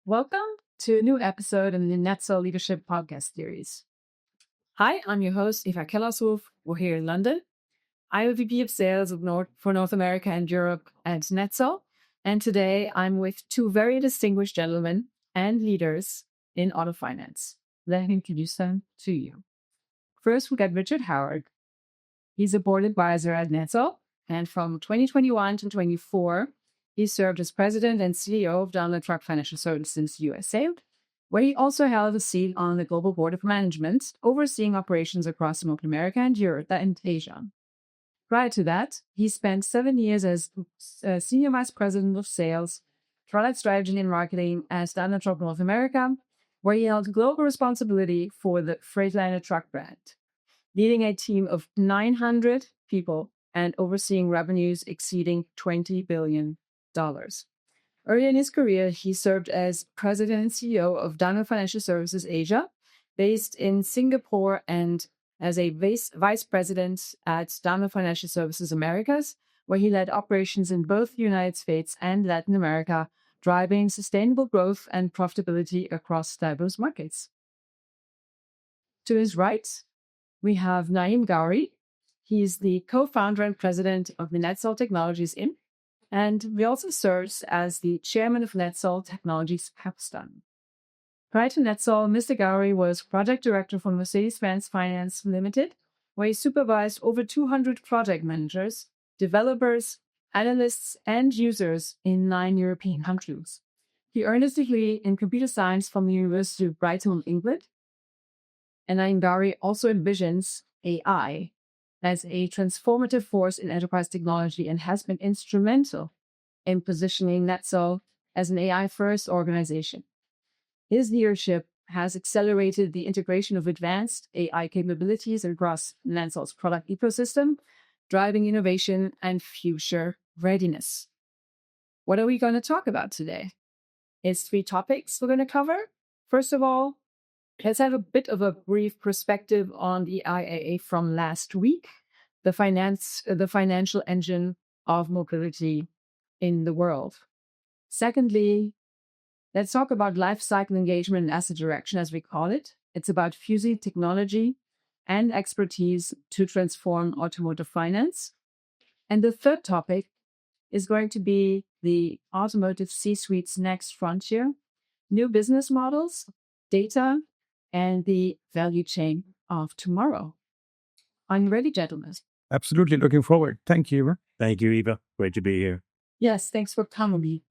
Welcome to a new episode in the NETSOL Leadership Podcast series. Hi, I'm your host, Eva Kellershof. We're here in London. I'm a VP of Sales for North America and Europe at NETSOL. And today I'm with two very distinguished gentlemen and leaders in auto finance. Let me introduce them to you. First, we got Richard Howard. He's a board advisor at NETSOL. And from 2021 to 2024, he served as president and CEO of Daimler Truck Financial Services USA, where he also held a seat on the global board of management, overseeing operations across North America and Europe and Asia. Prior to that, he spent 7 years as senior vice president of sales, product strategy and marketing at Daimler Truck North America, where he held global responsibility for the Freightliner truck brand, leading a team of 900 people and overseeing revenues exceeding $20 billion. Early in his career, he served as president and CEO of Daimler Financial Services Asia, based in Singapore, and as a vice president at Daimler Financial Services Americas, where he led operations in both the United States and Latin America, driving sustainable growth and profitability across diverse markets. To his right, we have Naeem Ghauri. He's the co-founder and president of the NETSOL Technologies Inc., and he also serves as the chairman of NETSOL Technologies Pakistan. Prior to NETSOL, Mr. Ghauri was project director for Mercedes-Benz Finance Limited, where he supervised over 200 project managers, developers, analysts, and users in 9 European countries. He earned his degree in computer science from the University of Brighton, England. And Naeem Ghauri also envisions AI as a transformative force in enterprise technology and has been instrumental in positioning NETSOL as an AI-first organization. His leadership has accelerated the integration of advanced AI capabilities across NETSOL's product ecosystem, driving innovation and future readiness. What are we going to talk about today? It's 3 topics we're going to cover. First of all, let's have a bit of a brief perspective on the IAA from last week, the financial engine of mobility in the world. Secondly, let's talk about lifecycle engagement and asset direction, as we call it. It's about fusing technology and expertise to transform automotive finance. And the third topic is going to be the automotive C-suite's next frontier, new business models, data, and the value chain of tomorrow. Are you ready, gentlemen? Absolutely. Looking forward. Thank you, Eva. Thank you, Eva. Great to be here. Yes, thanks for coming.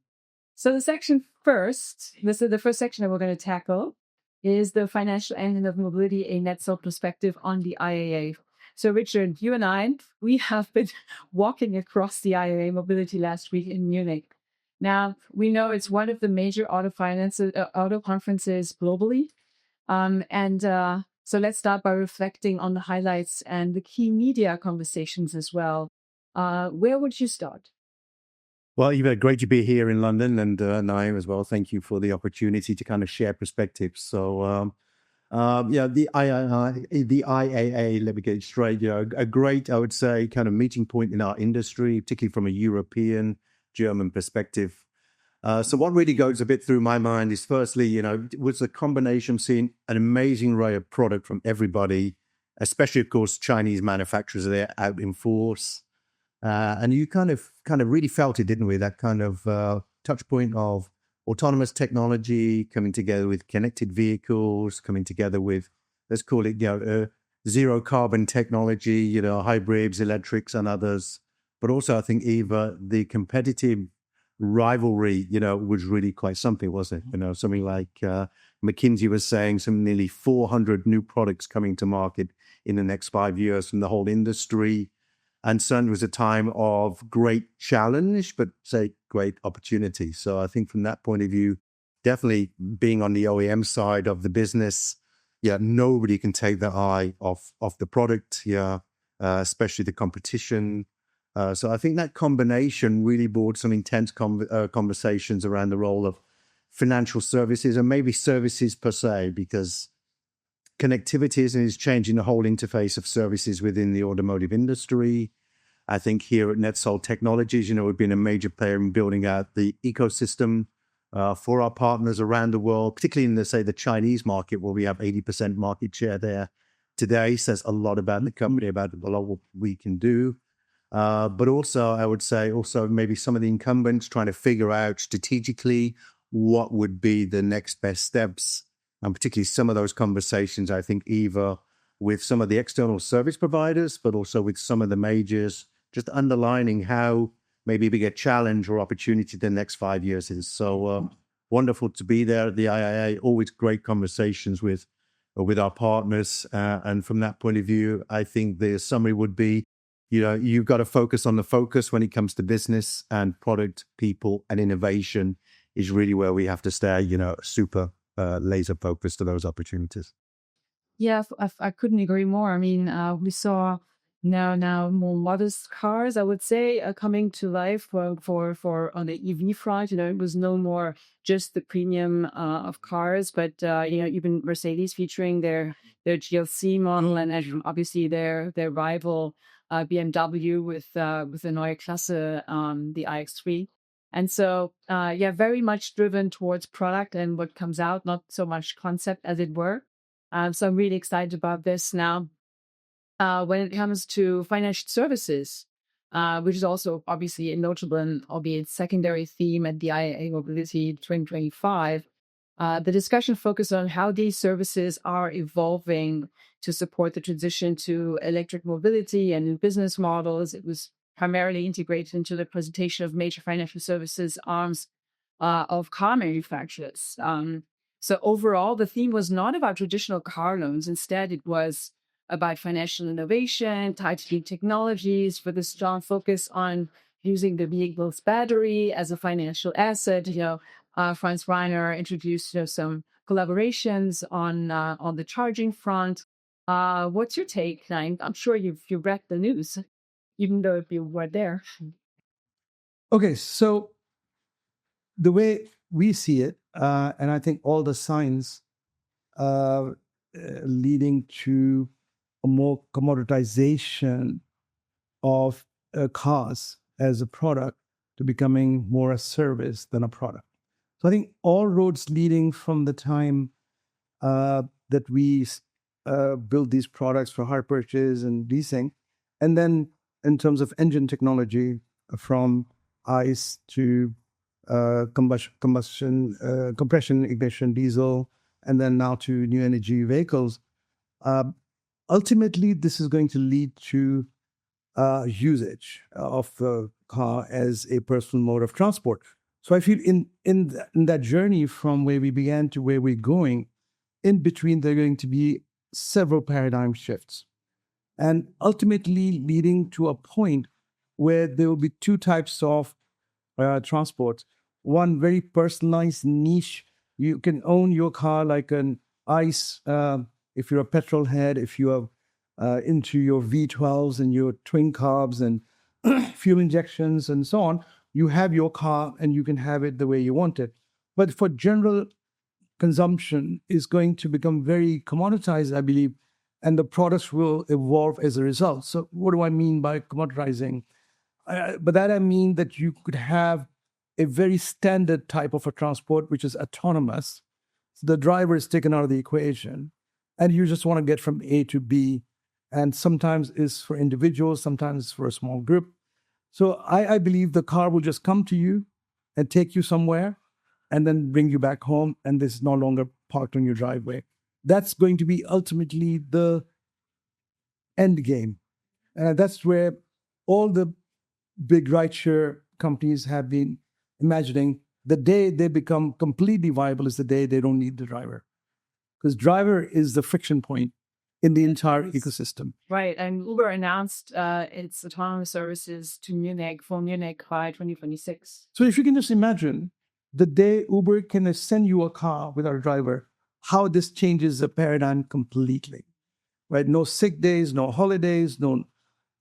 So the first section that we're going to tackle is the financial engine of mobility, a NETSOL perspective on the IAA. So Richard, you and I, we have been walking across the IAA Mobility last week in Munich. Now, we know it's one of the major auto conferences globally. So let's start by reflecting on the highlights and the key media conversations as well. Where would you start? Well, Eva, great to be here in London, and Naeem as well. Thank you for the opportunity to kind of share perspectives. So, the IAA, let me get it straight, a great, I would say, kind of meeting point in our industry, particularly from a European, German perspective. So what really goes a bit through my mind is firstly, it was a combination of seeing an amazing array of product from everybody, especially, of course, Chinese manufacturers are there out in force. And you kind of really felt it, didn't we? That kind of touch point of autonomous technology coming together with connected vehicles, coming together with, let's call it, zero carbon technology, hybrids, electrics and others. But also, I think, Eva, the competitive rivalry, was really quite something, wasn't it? Something like McKinsey was saying some nearly 400 new products coming to market in the next 5 years from the whole industry. And certainly was a time of great challenge, but say great opportunity. So I think from that point of view, definitely being on the OEM side of the business, nobody can take their eye off the product, especially the competition. So I think that combination really brought some intense conversations around the role of financial services and maybe services per se, because connectivity is changing the whole interface of services within the automotive industry. I think here at NETSOL Technologies, we've been a major player in building out the ecosystem for our partners around the world, particularly in the Chinese market, where we have 80% market share there today. Says a lot about the company, about a lot of what we can do. But also, I would say maybe some of the incumbents trying to figure out strategically what would be the next best steps. And particularly some of those conversations, I think, Eva, with some of the external service providers, but also with some of the majors, just underlining how maybe a bigger challenge or opportunity the next 5 years is. So wonderful to be there at the IAA. Always great conversations with our partners. And from that point of view, I think the summary would be, you've got to focus on the focus when it comes to business, and product, people, and innovation is really where we have to stay, super laser focused to those opportunities. Yeah, I couldn't agree more. I mean, we saw now more modest cars, I would say, coming to life for on the EV front. It was no more just the premium of cars, but even Mercedes featuring their GLC model, and obviously their rival BMW with the Neue Klasse, the iX3. And so, very much driven towards product and what comes out, not so much concept, as it were. So I'm really excited about this now. When it comes to financial services, which is also obviously a notable and albeit secondary theme at the IAA Mobility 2025, the discussion focused on how these services are evolving to support the transition to electric mobility and new business models. It was primarily integrated into the presentation of major financial services arms of car manufacturers. So overall, the theme was not about traditional car loans. Instead, it was about financial innovation, tied to new technologies, with a strong focus on using the vehicle's battery as a financial asset. Franz Reiner introduced some collaborations on the charging front. What's your take, Naeem? I'm sure you've read the news, even though if you weren't there. Okay, so the way we see it, and I think all the signs leading to a more commoditization of cars as a product to becoming more a service than a product. So I think all roads leading from the time that we build these products for hire purchase and leasing, and then in terms of engine technology, from ICE to compression, ignition, diesel, and then now to new energy vehicles. Ultimately, this is going to lead to usage of the car as a personal mode of transport. So I feel in that journey from where we began to where we're going, in between, there are going to be several paradigm shifts, and ultimately leading to a point where there will be two types of transport. One very personalized niche. You can own your car like an ICE, if you're a petrol head, if you are into your V12s and your twin carbs and fuel injections and so on, you have your car and you can have it the way you want it. But for general consumption is going to become very commoditized, I believe, and the products will evolve as a result. So what do I mean by commoditizing? By that I mean that you could have a very standard type of a transport, which is autonomous. So the driver is taken out of the equation, and you just want to get from A to B. And sometimes it's for individuals, sometimes it's for a small group. So I believe the car will just come to you and take you somewhere and then bring you back home, and this is no longer parked on your driveway. That's going to be ultimately the end game. That's where all the big rideshare companies have been imagining. The day they become completely viable is the day they don't need the driver, because driver is the friction point in the entire ecosystem. Right, and Uber announced its autonomous services to Munich by 2026. So if you can just imagine the day Uber can send you a car without a driver, how this changes the paradigm completely, right? No sick days, no holidays, no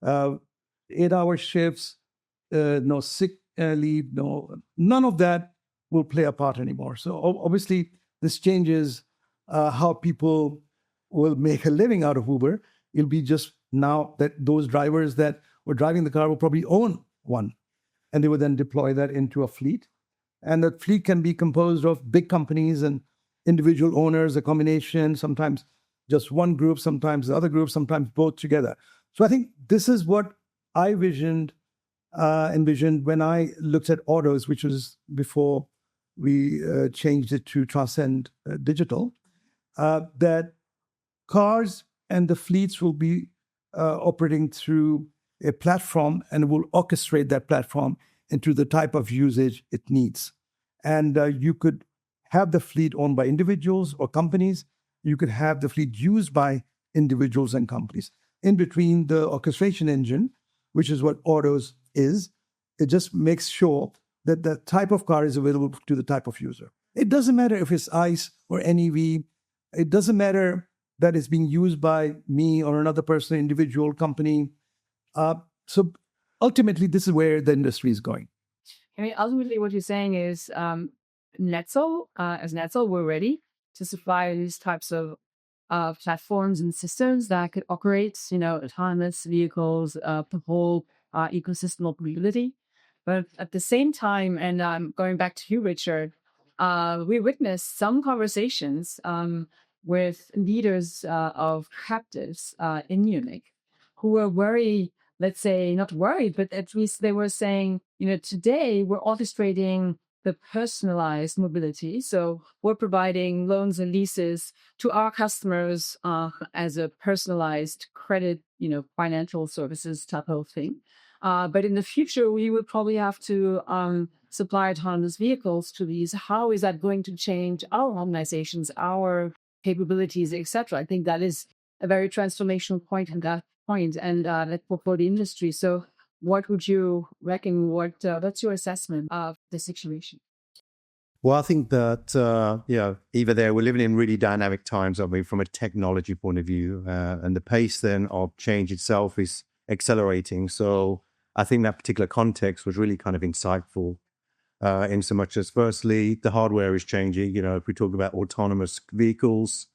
8-hour shifts, no sick leave, none of that will play a part anymore. So obviously this changes how people will make a living out of Uber. It'll be just now that those drivers that were driving the car will probably own one, and they would then deploy that into a fleet. And the fleet can be composed of big companies and individual owners, a combination, sometimes just one group, sometimes the other group, sometimes both together. So I think this is what I envisioned when I looked at autos, which was before we changed it to Transcend Digital, that cars and the fleets will be operating through a platform and will orchestrate that platform into the type of usage it needs. And you could have the fleet owned by individuals or companies. You could have the fleet used by individuals and companies. In between the orchestration engine, which is what autos is, it just makes sure that the type of car is available to the type of user. It doesn't matter if it's ICE or NEV. It doesn't matter that it's being used by me or another person, individual company. So ultimately, this is where the industry is going. I mean, ultimately, what you're saying is NETSOL, as NETSOL, we're ready to supply these types of platforms and systems that could operate, autonomous vehicles, the whole ecosystem of mobility. But at the same time, and going back to you, Richard, we witnessed some conversations with leaders of captives in Munich who were worried, let's say, not worried, but at least they were saying, today we're orchestrating the personalized mobility. So we're providing loans and leases to our customers as a personalized credit, financial services type of thing. But in the future, we would probably have to supply autonomous vehicles to these. How is that going to change our organizations, our capabilities, etc.? I think that is a very transformational point in that point, and for the industry. So what would you reckon? What's your assessment of the situation? Well, I think that, Eva, we're living in really dynamic times, aren't we, from a technology point of view, and the pace then of change itself is accelerating. So I think that particular context was really kind of insightful in so much as, firstly, the hardware is changing. If we talk about autonomous vehicles,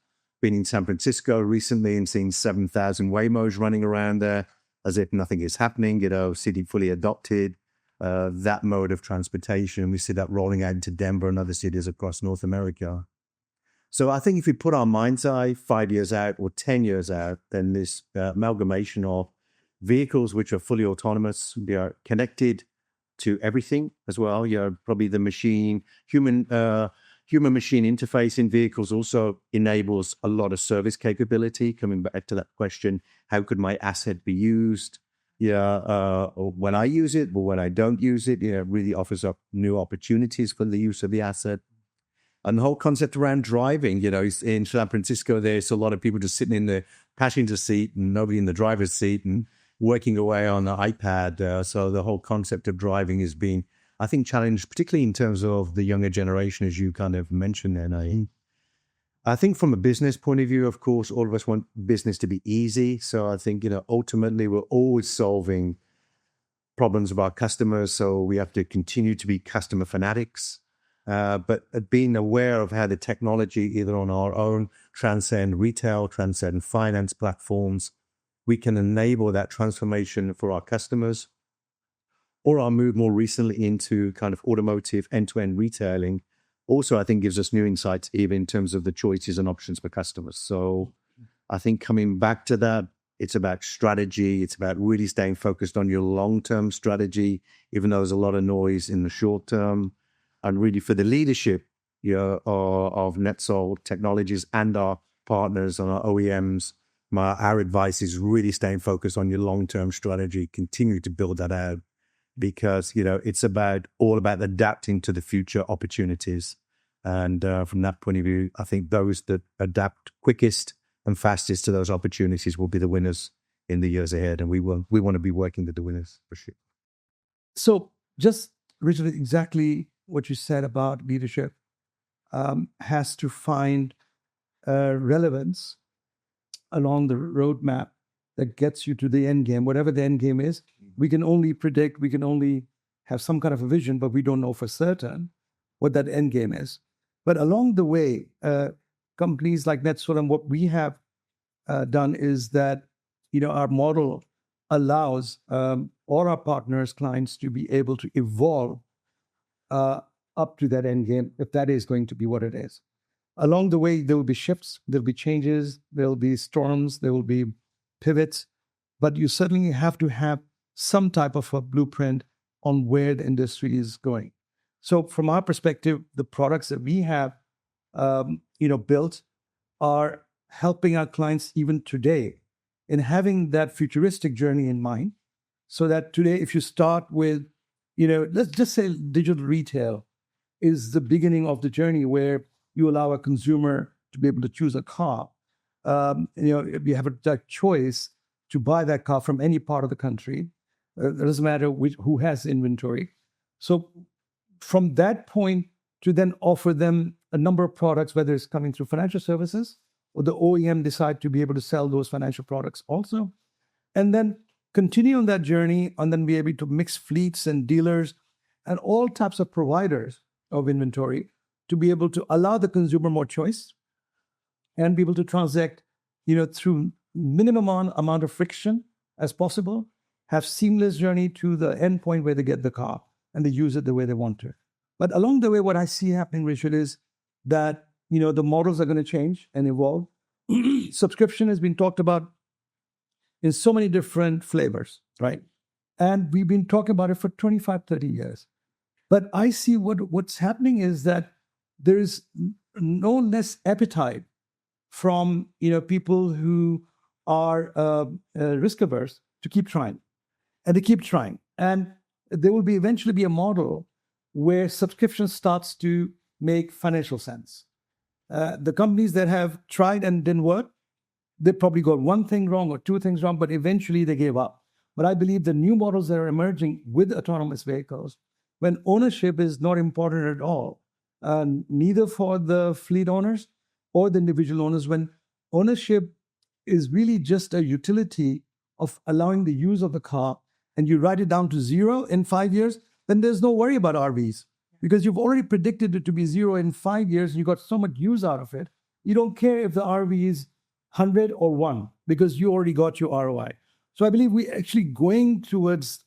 been in San Francisco recently and seen 7,000 Waymos running around there as if nothing is happening, city fully adopted. That mode of transportation. We see that rolling out into Denver and other cities across North America. So I think if we put our mind's eye 5 years out or 10 years out, then this amalgamation of vehicles which are fully autonomous, they are connected to everything as well. Probably the human-machine interface in vehicles also enables a lot of service capability. Coming back to that question, how could my asset be used? When I use it, but when I don't use it, it really offers up new opportunities for the use of the asset. And the whole concept around driving, in San Francisco, there's a lot of people just sitting in the passenger seat and nobody in the driver's seat and working away on the iPad. So the whole concept of driving is being, I think, challenged, particularly in terms of the younger generation, as you kind of mentioned there, Naeem. I think from a business point of view, of course, all of us want business to be easy. So I think, ultimately we're always solving problems of our customers. So we have to continue to be customer fanatics. But being aware of how the technology, either on our own transcend retail, transcend finance platforms, we can enable that transformation for our customers. Or our move more recently into kind of automotive end-to-end retailing also, I think, gives us new insights, even in terms of the choices and options for customers. So I think coming back to that, it's about strategy. It's about really staying focused on your long-term strategy, even though there's a lot of noise in the short term. And really for the leadership of NETSOL Technologies and our partners and our OEMs, our advice is really staying focused on your long-term strategy, continue to build that out. Because, it's all about adapting to the future opportunities. And from that point of view, I think those that adapt quickest and fastest to those opportunities will be the winners in the years ahead. And we want to be working with the winners for sure. So just, Richard, exactly what you said about leadership has to find relevance along the roadmap that gets you to the end game, whatever the end game is. We can only predict, we can only have some kind of a vision, but we don't know for certain what that end game is. But along the way, companies like NETSOL, and what we have done is that, our model allows all our partners, clients to be able to evolve up to that end game, if that is going to be what it is. Along the way, there will be shifts, there'll be changes, there'll be storms, there will be pivots, but you certainly have to have some type of a blueprint on where the industry is going. So from our perspective, the products that we have built are helping our clients even today in having that futuristic journey in mind. So that today, if you start with, let's just say digital retail is the beginning of the journey where you allow a consumer to be able to choose a car. You have a choice to buy that car from any part of the country. It doesn't matter who has inventory. So from that point to then offer them a number of products, whether it's coming through financial services or the OEM decide to be able to sell those financial products also. And then continue on that journey and then be able to mix fleets and dealers and all types of providers of inventory to be able to allow the consumer more choice and be able to transact, through minimum amount of friction as possible, have seamless journey to the end point where they get the car and they use it the way they want to. But along the way, what I see happening, Richard, is that, the models are going to change and evolve. Subscription has been talked about in so many different flavors, right? And we've been talking about it for 25, 30 years. But I see what's happening is that there is no less appetite from people who are risk averse to keep trying, and they keep trying, and there will eventually be a model where subscription starts to make financial sense. The companies that have tried and didn't work, they probably got one thing wrong or two things wrong, but eventually they gave up. But I believe the new models that are emerging with autonomous vehicles, when ownership is not important at all, neither for the fleet owners or the individual owners, when ownership is really just a utility of allowing the use of the car, and you write it down to zero in 5 years, then there's no worry about RVs because you've already predicted it to be zero in 5 years and you got so much use out of it. You don't care if the RV is 100 or 1 because you already got your ROI. So I believe we're actually going towards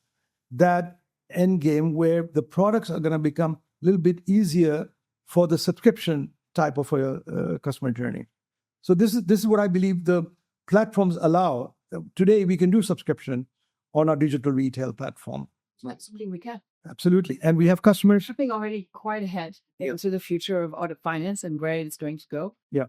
that end game where the products are going to become a little bit easier for the subscription type of a customer journey. So this is what I believe the platforms allow. Today we can do subscription on our digital retail platform. Absolutely, we can. Absolutely. And we have customers. Shipping already quite ahead into the future of auto finance and where it's going to go. Yeah.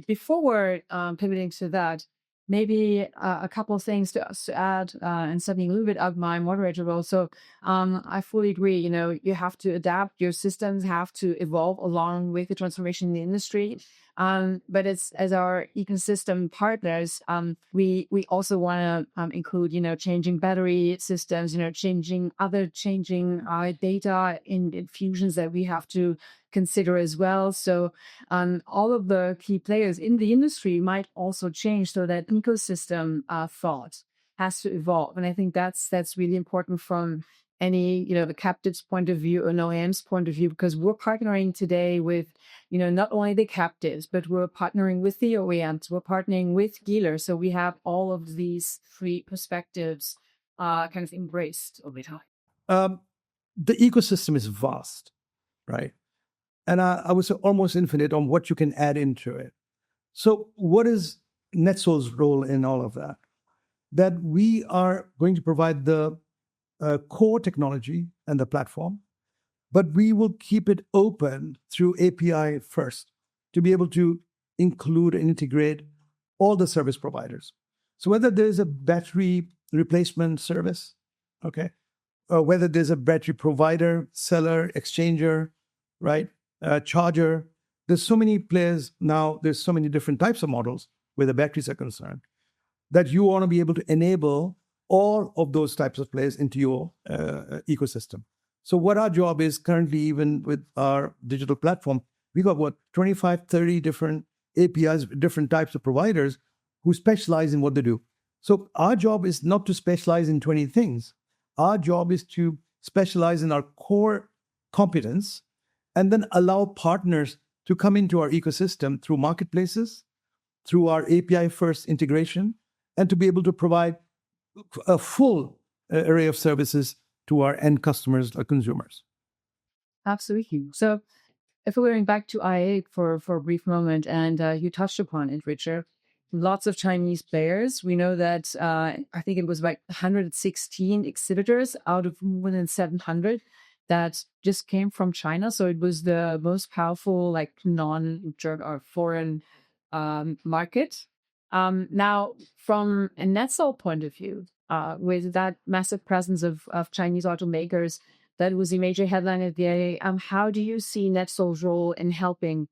Before we're pivoting to that, maybe a couple of things to add and something a little bit of my moderator role. So I fully agree, you have to adapt, your systems have to evolve along with the transformation in the industry. But it's as our ecosystem partners, we also want to include, changing battery systems, changing data in infusions that we have to consider as well. So all of the key players in the industry might also change, so that ecosystem thought has to evolve. And I think that's really important from any, the captive's point of view or an OEM's point of view, because we're partnering today with, not only the captives, but we're partnering with the OEMs, we're partnering with dealers. So we have all of these three perspectives kind of embraced over time. The ecosystem is vast, right? And I would say almost infinite on what you can add into it. So what is NETSOL's role in all of that? That we are going to provide the core technology and the platform, but we will keep it open through API first to be able to include and integrate all the service providers. So whether there's a battery replacement service, okay, or whether there's a battery provider, seller, exchanger, right, charger, there's so many players now, there's so many different types of models where the batteries are concerned, that you want to be able to enable all of those types of players into your ecosystem. So what our job is currently, even with our digital platform, we got 25, 30 different APIs, different types of providers who specialize in what they do. So our job is not to specialize in 20 things. Our job is to specialize in our core competence and then allow partners to come into our ecosystem through marketplaces, through our API first integration, and to be able to provide a full array of services to our end customers or consumers. Absolutely. So if we're going back to IA for a brief moment, and you touched upon it, Richard, lots of Chinese players. We know that I think it was like 116 exhibitors out of more than 700 that just came from China. So it was the most powerful, like non-German or foreign market. Now, from a NETSOL point of view, with that massive presence of Chinese automakers, that was a major headline at the IAA. How do you see NETSOL's role in helping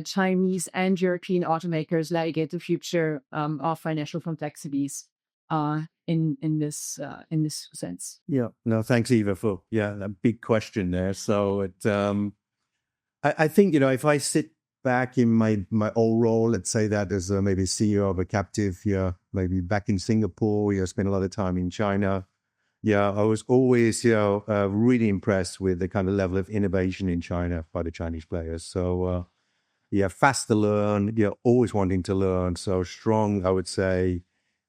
Chinese and European automakers navigate the future of financial complexities in this sense? Yeah. No, thanks, Eva, for a big question there. So I think, if I sit back in my old role, let's say that as maybe CEO of a captive, maybe back in Singapore, spent a lot of time in China. Yeah, I was always, really impressed with the kind of level of innovation in China by the Chinese players. So, fast to learn, always wanting to learn. So strong, I would say,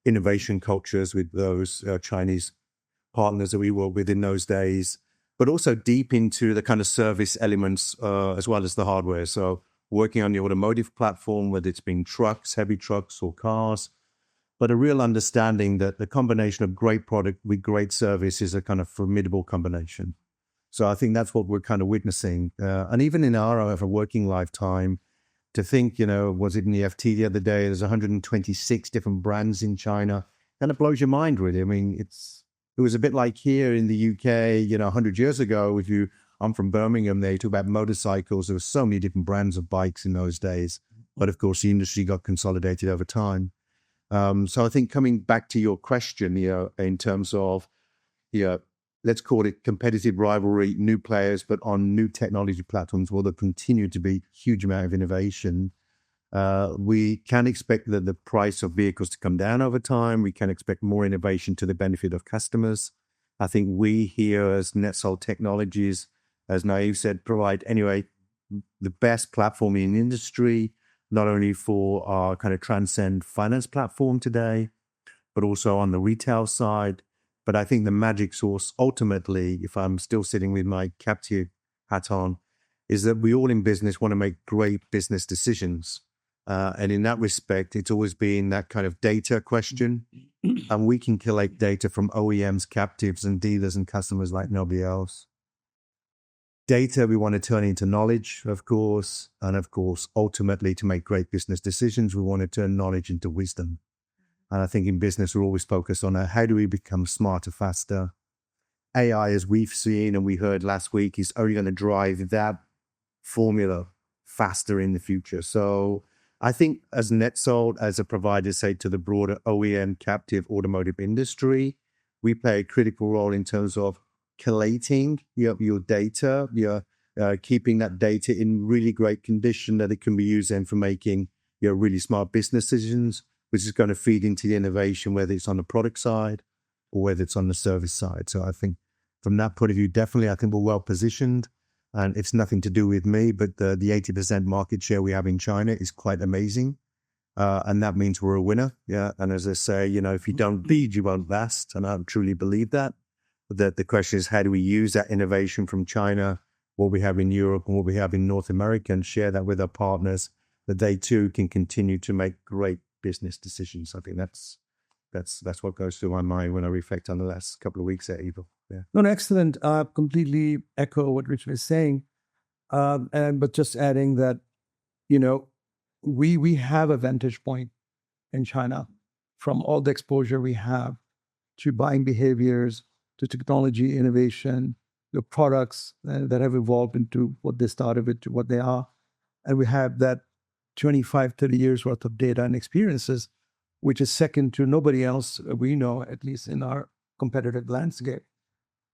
innovation cultures with those Chinese partners that we worked with in those days, but also deep into the kind of service elements as well as the hardware. So working on the automotive platform, whether it's been trucks, heavy trucks or cars, but a real understanding that the combination of great product with great service is a kind of formidable combination. So I think that's what we're kind of witnessing. And even in our working lifetime, to think, was it in the FT the other day, there's 126 different brands in China. Kind of blows your mind, really. I mean, it was a bit like here in the UK, 100 years ago, I'm from Birmingham, they talk about motorcycles. There were so many different brands of bikes in those days. But of course, the industry got consolidated over time. So I think coming back to your question, in terms of, let's call it competitive rivalry, new players, but on new technology platforms, will there continue to be huge amount of innovation? We can expect that the price of vehicles to come down over time. We can expect more innovation to the benefit of customers. I think we here as NETSOL Technologies, as Naeem said, provide anyway the best platform in the industry, not only for our kind of transcend finance platform today, but also on the retail side. But I think the magic source ultimately, if I'm still sitting with my captive hat on, is that we all in business want to make great business decisions. And in that respect, it's always been that kind of data question. And we can collect data from OEMs, captives, and dealers and customers like nobody else. Data we want to turn into knowledge, of course. And of course, ultimately, to make great business decisions, we want to turn knowledge into wisdom. And I think in business, we're always focused on how do we become smarter, faster. AI, as we've seen and we heard last week, is only going to drive that formula faster in the future. So I think as NETSOL, as a provider, say, to the broader OEM captive automotive industry, we play a critical role in terms of collating your data, keeping that data in really great condition that it can be used then for making really smart business decisions, which is going to feed into the innovation, whether it's on the product side or whether it's on the service side. So I think from that point of view, definitely, I think we're well positioned. And it's nothing to do with me, but the 80% market share we have in China is quite amazing. And that means we're a winner. Yeah. And as I say, if you don't lead, you won't last. And I truly believe that. But the question is, how do we use that innovation from China, what we have in Europe and what we have in North America, and share that with our partners, that they too can continue to make great business decisions? I think that's what goes through my mind when I reflect on the last couple of weeks at Eva. Yeah. No, excellent. Completely echo what Richard is saying. But just adding that, we have a vantage point in China from all the exposure we have to buying behaviors, to technology innovation, the products that have evolved into what they started with to what they are. And we have that 25, 30 years worth of data and experiences, which is second to nobody else we know, at least in our competitive landscape.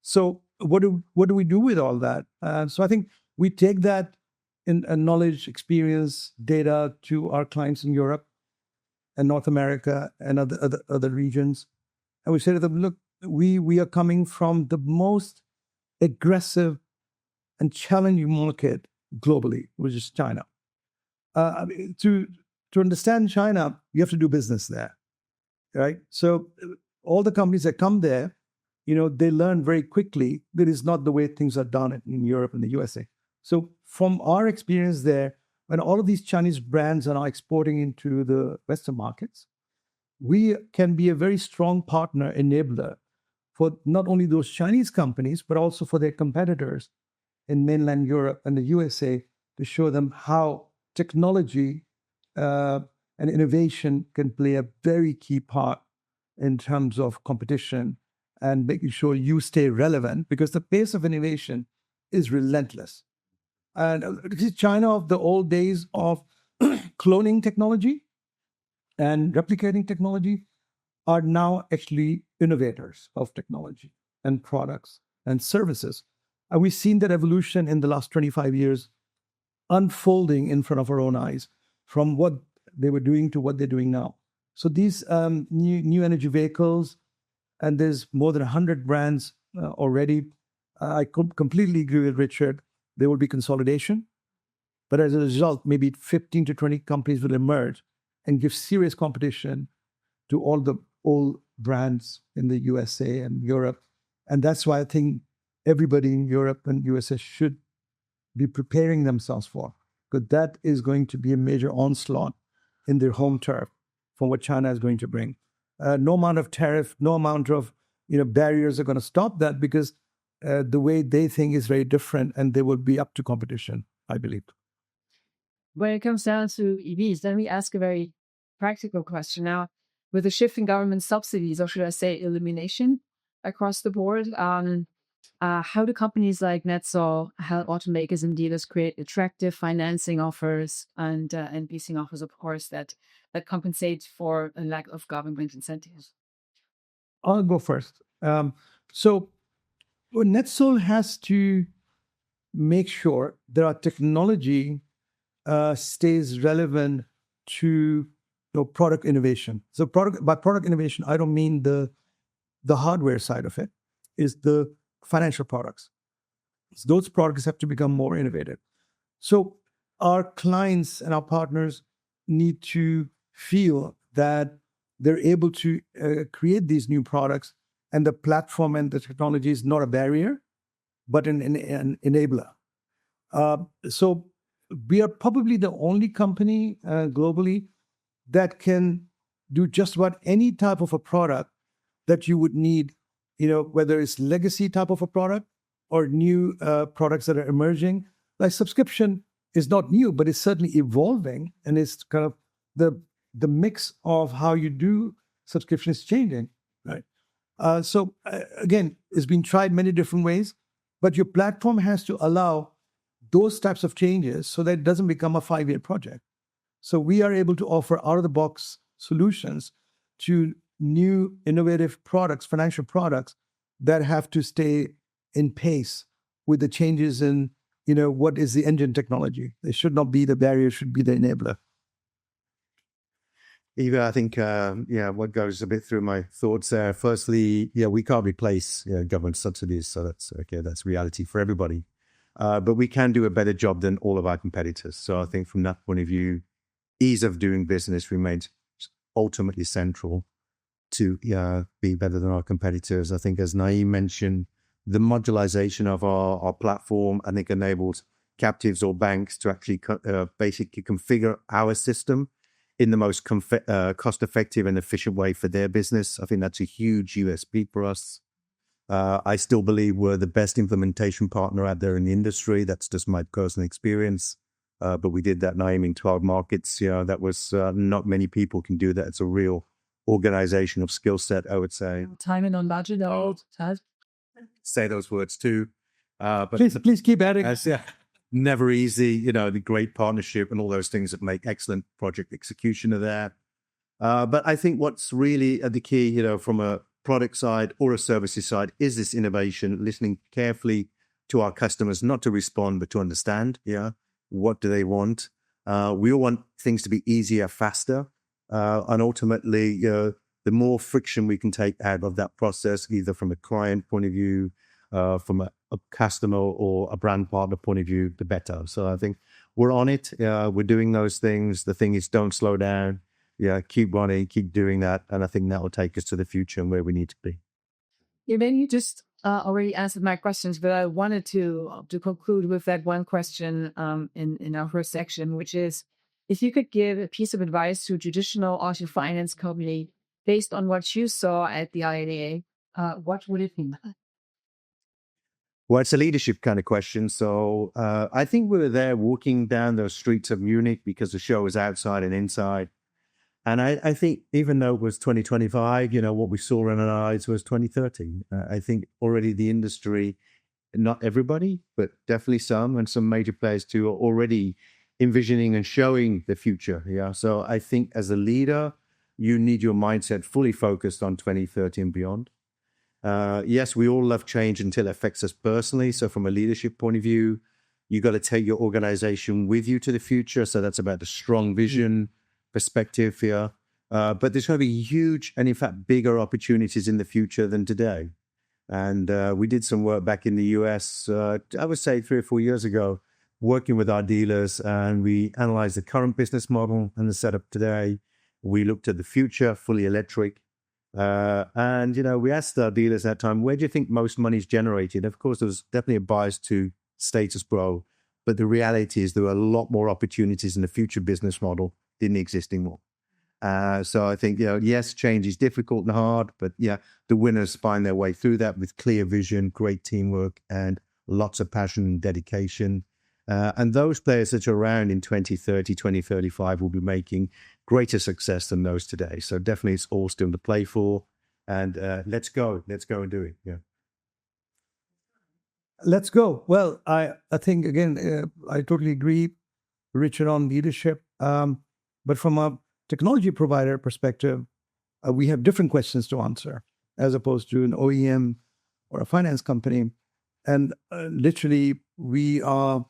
So what do we do with all that? So I think we take that in knowledge, experience, data to our clients in Europe and North America and other regions. And we say to them, look, we are coming from the most aggressive and challenging market globally, which is China. To understand China, you have to do business there, right? So all the companies that come there they learn very quickly that is not the way things are done in Europe and the USA. So from our experience there, when all of these Chinese brands are now exporting into the Western markets, we can be a very strong partner enabler for not only those Chinese companies, but also for their competitors in mainland Europe and the USA to show them how technology and innovation can play a very key part in terms of competition and making sure you stay relevant, because the pace of innovation is relentless. And this is China of the old days of cloning technology and replicating technology are now actually innovators of technology and products and services. And we've seen that evolution in the last 25 years unfolding in front of our own eyes, from what they were doing to what they're doing now. So these new energy vehicles, and there's more than 100 brands already. I completely agree with Richard. There will be consolidation, but as a result, maybe 15 to 20 companies will emerge and give serious competition to all the old brands in the USA and Europe. And that's why I think everybody in Europe and USA should be preparing themselves for, because that is going to be a major onslaught in their home turf for what China is going to bring. No amount of tariff, no amount of barriers are going to stop that, because the way they think is very different, and they will be up to competition, I believe. When it comes down to EVs, let me ask a very practical question now. With the shift in government subsidies, or should I say elimination across the board, how do companies like NETSOL help automakers and dealers create attractive financing offers and leasing offers, of course, that compensate for a lack of government incentives? I'll go first. So NETSOL has to make sure that our technology stays relevant to product innovation. So by product innovation, I don't mean the hardware side of it, is the financial products. So those products have to become more innovative. So our clients and our partners need to feel that they're able to create these new products, and the platform and the technology is not a barrier, but an enabler. So we are probably the only company globally that can do just about any type of a product that you would need, whether it's legacy type of a product or new products that are emerging. Like subscription is not new, but it's certainly evolving, and it's kind of the mix of how you do subscription is changing, right? So again, it's been tried many different ways, but your platform has to allow those types of changes so that it doesn't become a 5-year project. So we are able to offer out-of-the-box solutions to new innovative products, financial products, that have to stay in pace with the changes in, what is the engine technology. It should not be the barrier, it should be the enabler. Eva, I think, what goes a bit through my thoughts there. Firstly, we can't replace government subsidies, so that's okay. That's reality for everybody. But we can do a better job than all of our competitors. So I think from that point of view, ease of doing business remains ultimately central to be better than our competitors. I think, as Naeem mentioned, the modularization of our platform, I think, enables captives or banks to actually basically configure our system in the most cost-effective and efficient way for their business. I think that's a huge USP for us. I still believe we're the best implementation partner out there in the industry. That's just my personal experience. But we did that, Naeem, in 12 markets. That was not many people can do that. It's a real organizational skill set, I would say. Timing on budget, Taz? Say those words too. But Please keep adding. Never easy, the great partnership and all those things that make excellent project execution of that. But I think what's really the key, from a product side or a services side, is this innovation, listening carefully to our customers, not to respond, but to understand, what do they want? We all want things to be easier, faster. And ultimately, the more friction we can take out of that process, either from a client point of view, from a customer or a brand partner point of view, the better. So I think we're on it. We're doing those things. The thing is, don't slow down. Keep running, keep doing that. And I think that will take us to the future and where we need to be. Yeah, maybe you just already answered my questions, but I wanted to conclude with that one question in our first section, which is if you could give a piece of advice to a traditional auto finance company based on what you saw at the IAA, what would it be? Well, it's a leadership kind of question. So I think we were there walking down those streets of Munich because the show was outside and inside. And I think even though it was 2025, what we saw in our eyes was 2030. I think already the industry, not everybody, but definitely some, and some major players too, are already envisioning and showing the future. Yeah. So I think as a leader, you need your mindset fully focused on 2030 and beyond. Yes, we all love change until it affects us personally. So from a leadership point of view, you got to take your organization with you to the future. So that's about the strong vision perspective here. But there's going to be huge and in fact bigger opportunities in the future than today. And we did some work back in the US, I would say 3 or 4 years ago, working with our dealers, and we analyzed the current business model and the setup today. We looked at the future, fully electric. And we asked our dealers at that time, where do you think most money is generated? Of course, there was definitely a bias to status quo, but the reality is there are a lot more opportunities in the future business model than the existing one. So I think, yes, change is difficult and hard, but yeah, the winners find their way through that with clear vision, great teamwork, and lots of passion and dedication. And those players that are around in 2030, 2035 will be making greater success than those today. So definitely it's all still to play for. And let's go and do it. Yeah. Let's go. Well, I think, again, I totally agree, Richard, on leadership. But from a technology provider perspective, we have different questions to answer as opposed to an OEM or a finance company. And literally, we are,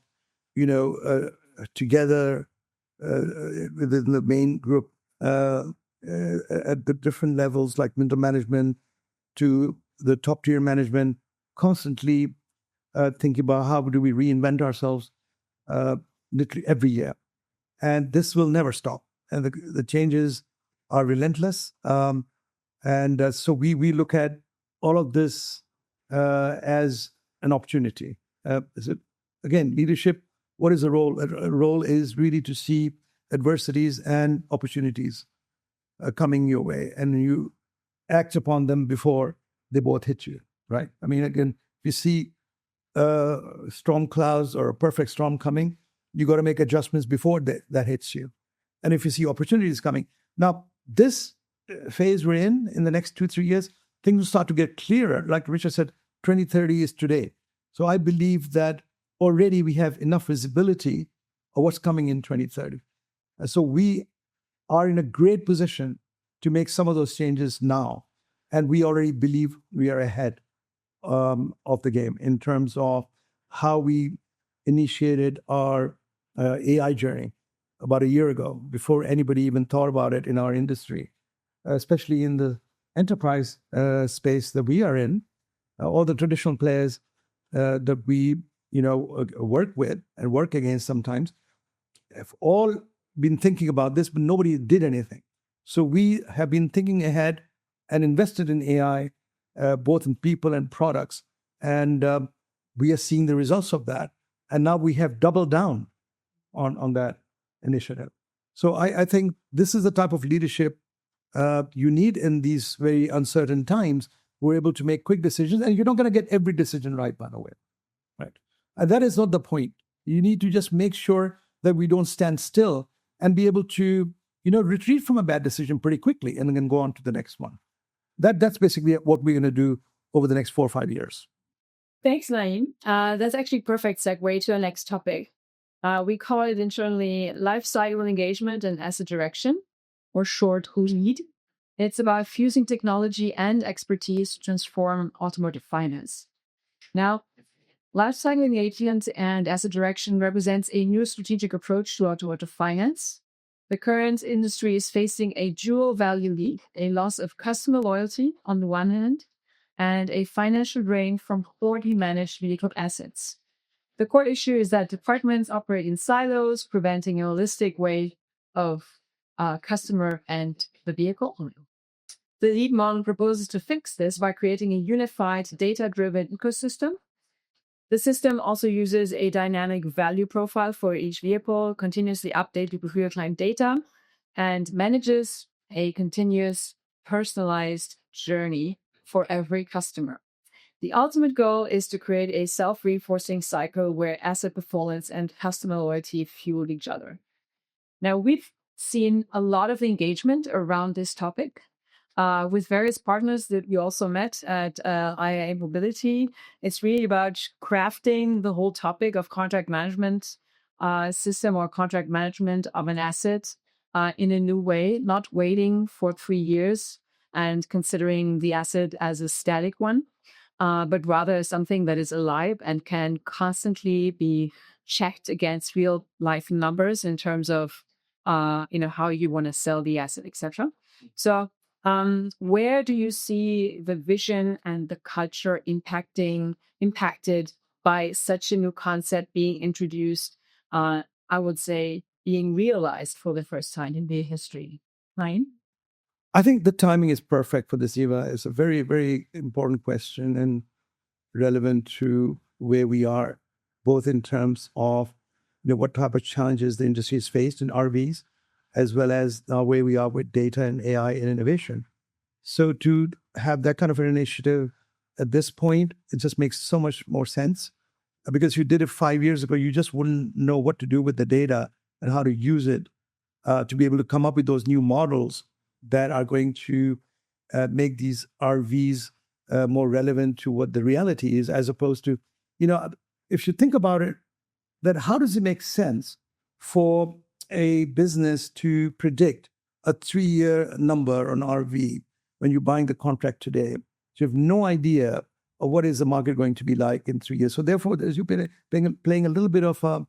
together within the main group at the different levels, like middle management to the top tier management, constantly thinking about how do we reinvent ourselves literally every year. And this will never stop. And the changes are relentless. And so we look at all of this as an opportunity. Again, leadership, what is the role? A role is really to see adversities and opportunities coming your way, and you act upon them before they both hit you, right? I mean, again, if you see storm clouds or a perfect storm coming, you got to make adjustments before that hits you. And if you see opportunities coming, now this phase we're in the next 2-3 years, things will start to get clearer. Like Richard said, 2030 is today. So I believe that already we have enough visibility of what's coming in 2030. And so we are in a great position to make some of those changes now. And we already believe we are ahead of the game in terms of how we initiated our AI journey about a year ago, before anybody even thought about it in our industry, especially in the enterprise space that we are in. All the traditional players that we work with and work against sometimes have all been thinking about this, but nobody did anything. So we have been thinking ahead and invested in AI, both in people and products. And we are seeing the results of that. And now we have doubled down on that initiative. So I think this is the type of leadership you need in these very uncertain times. We're able to make quick decisions, and you're not going to get every decision right, by the way. Right? And that is not the point. You need to just make sure that we don't stand still and be able to, retreat from a bad decision pretty quickly and then go on to the next one. That's basically what we're going to do over the next 4 or 5 years. Thanks, Naeem. That's actually a perfect segue to our next topic. We call it internally Lifecycle engagement and asset direction, or short, LEAD. It's about fusing technology and expertise to transform automotive finance. Now, Lifecycle engagement and asset direction represents a new strategic approach to automotive finance. The current industry is facing a dual value leap, a loss of customer loyalty on the one hand, and a financial drain from poorly managed vehicle assets. The core issue is that departments operate in silos, preventing a holistic way of customer and the vehicle. The lead model proposes to fix this by creating a unified data-driven ecosystem. The system also uses a dynamic value profile for each vehicle, continuously updated with real-time data, and manages a continuous personalized journey for every customer. The ultimate goal is to create a self-reinforcing cycle where asset performance and customer loyalty fuel each other. Now, we've seen a lot of engagement around this topic with various partners that we also met at IAA Mobility. It's really about crafting the whole topic of contract management system or contract management of an asset in a new way, not waiting for 3 years and considering the asset as a static one, but rather something that is alive and can constantly be checked against real life numbers in terms of how you want to sell the asset, etc. So where do you see the vision and the culture impacted by such a new concept being introduced? I would say being realized for the first time in their history. Ryan? I think the timing is perfect for this, Eva. It's a very, very important question and relevant to where we are, both in terms of what type of challenges the industry has faced in RVs, as well as where we are with data and AI and innovation. So to have that kind of an initiative at this point, it just makes so much more sense. Because if you did it 5 years ago, you just wouldn't know what to do with the data and how to use it to be able to come up with those new models that are going to make these RVs more relevant to what the reality is, as opposed to, if you think about it, that how does it make sense for a business to predict a 3-year number on RV when you're buying the contract today? So you have no idea of what is the market going to be like in 3 years. So therefore, as you're playing a little bit of a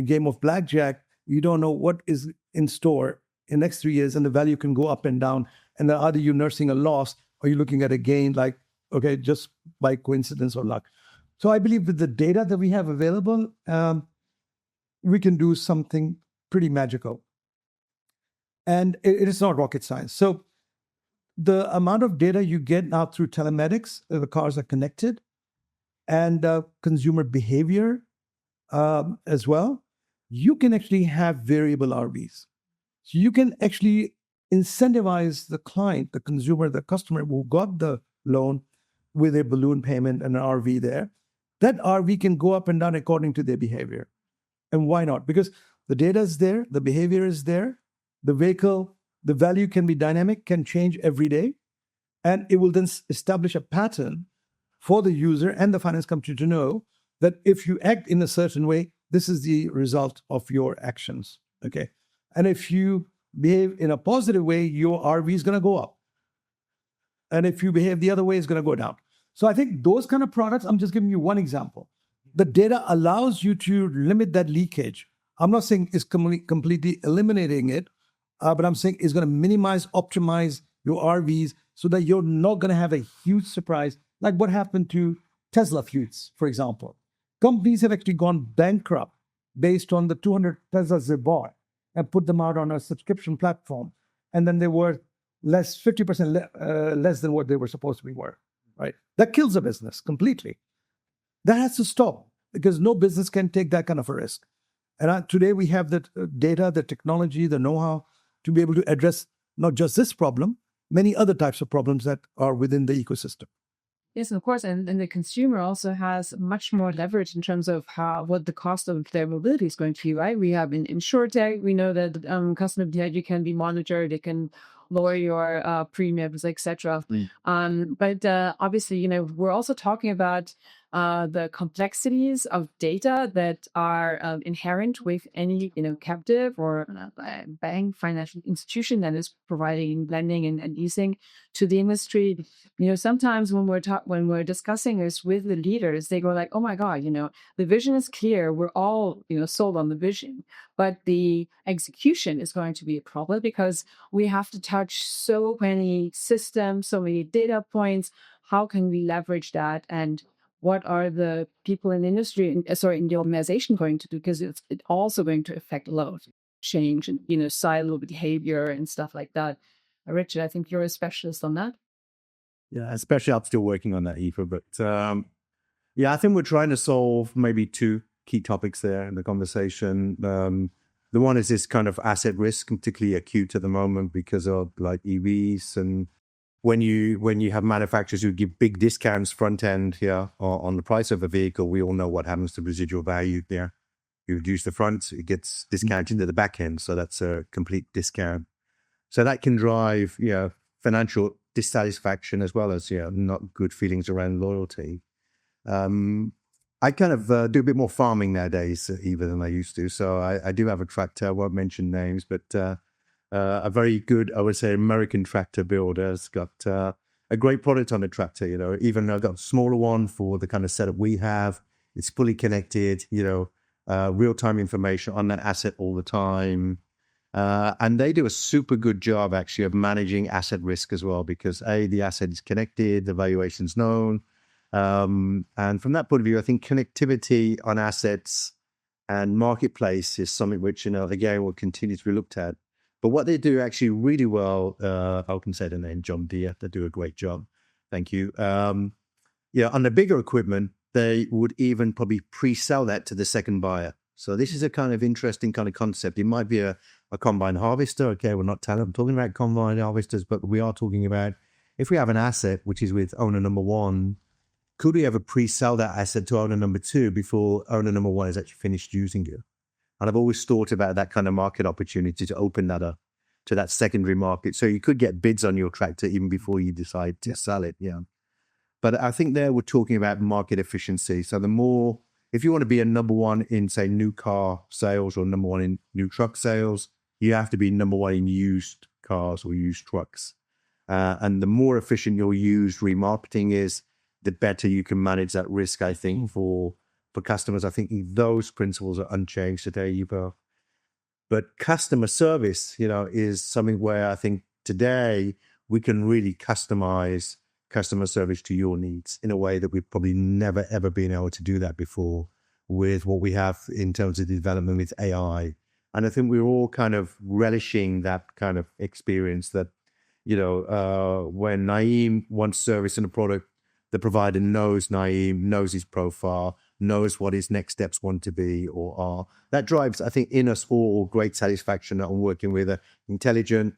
game of blackjack, you don't know what is in store in the next 3 years, and the value can go up and down. And then either you're nursing a loss or you're looking at a gain, like, okay, just by coincidence or luck. So I believe with the data that we have available, we can do something pretty magical. And it is not rocket science. So the amount of data you get now through telematics, the cars are connected, and consumer behavior as well, you can actually have variable RVs. So you can actually incentivize the client, the consumer, the customer who got the loan with a balloon payment and an RV there. That RV can go up and down according to their behavior. And why not? Because the data is there, the behavior is there, the vehicle, the value can be dynamic, can change every day, and it will then establish a pattern for the user and the finance company to know that if you act in a certain way, this is the result of your actions, okay? And if you behave in a positive way, your RV is going to go up. And if you behave the other way, it's going to go down. So I think those kind of products, I'm just giving you one example. The data allows you to limit that leakage. I'm not saying it's completely eliminating it, but I'm saying it's going to minimize, optimize your RVs so that you're not going to have a huge surprise, like what happened to Tesla feuds, for example. Companies have actually gone bankrupt based on the 200 Teslas they bought and put them out on a subscription platform. And then they were 50% less than what they were supposed to be worth, right? That kills a business completely. That has to stop because no business can take that kind of a risk. And today we have the data, the technology, the know-how to be able to address not just this problem, many other types of problems that are within the ecosystem. Yes, of course. And the consumer also has much more leverage in terms of what the cost of their mobility is going to be, right? We have in InsurTech, we know that customer behavior can be monitored. It can lower your premiums, etc. But obviously, we're also talking about the complexities of data that are inherent with any, captive or bank financial institution that is providing lending and leasing to the industry. Sometimes when we're discussing this with the leaders, they go like, "Oh my God, the vision is clear. We're all, sold on the vision, but the execution is going to be a problem because we have to touch so many systems, so many data points. How can we leverage that? And what are the people in the industry, in the organization going to do? Because it's also going to affect a lot of change and, silo behavior and stuff like that." Richard, I think you're a specialist on that. Yeah, especially I'm still working on that, Eva. But yeah, I think we're trying to solve maybe two key topics there in the conversation. The one is this kind of asset risk, particularly acute at the moment because of like EVs, and when you have manufacturers who give big discounts front end here on the price of a vehicle, we all know what happens to residual value there. You reduce the front, it gets discounted into the back end, so that's a complete discount. So that can drive, financial dissatisfaction as well as, not good feelings around loyalty. I kind of do a bit more farming nowadays, even than I used to. So I do have a tractor. I won't mention names, but a very good, I would say, American tractor builder has got a great product on the tractor. Even I've got a smaller one for the kind of setup we have. It's fully connected. Real-time information on that asset all the time. And they do a super good job actually of managing asset risk as well, because the asset is connected, the valuation's known. And from that point of view, I think connectivity on assets and marketplace is something which, again, will continue to be looked at. But what they do actually really well, I can say the name John Deere, they do a great job. Thank you. On the bigger equipment, they would even probably pre-sell that to the second buyer. So this is a kind of interesting kind of concept. It might be a combine harvester. Okay, we're not talking about combine harvesters, but we are talking about if we have an asset which is with owner number one, could we ever pre-sell that asset to owner number two before owner number one is actually finished using it? And I've always thought about that kind of market opportunity to open that up to that secondary market. So you could get bids on your tractor even before you decide to sell it. Yeah. But I think there we're talking about market efficiency. So if you want to be a number one in, say, new car sales or number one in new truck sales, you have to be number one in used cars or used trucks. And the more efficient your used remarketing is, the better you can manage that risk, I think, for customers. I think those principles are unchanged today, Eva. But customer service, is something where I think today we can really customize customer service to your needs in a way that we've probably never, ever been able to do that before with what we have in terms of the development with AI. And I think we're all kind of relishing that kind of experience that, when Naeem wants service in a product, the provider knows Naeem, knows his profile, knows what his next steps want to be or are. That drives, I think, in us all great satisfaction that I'm working with an intelligent,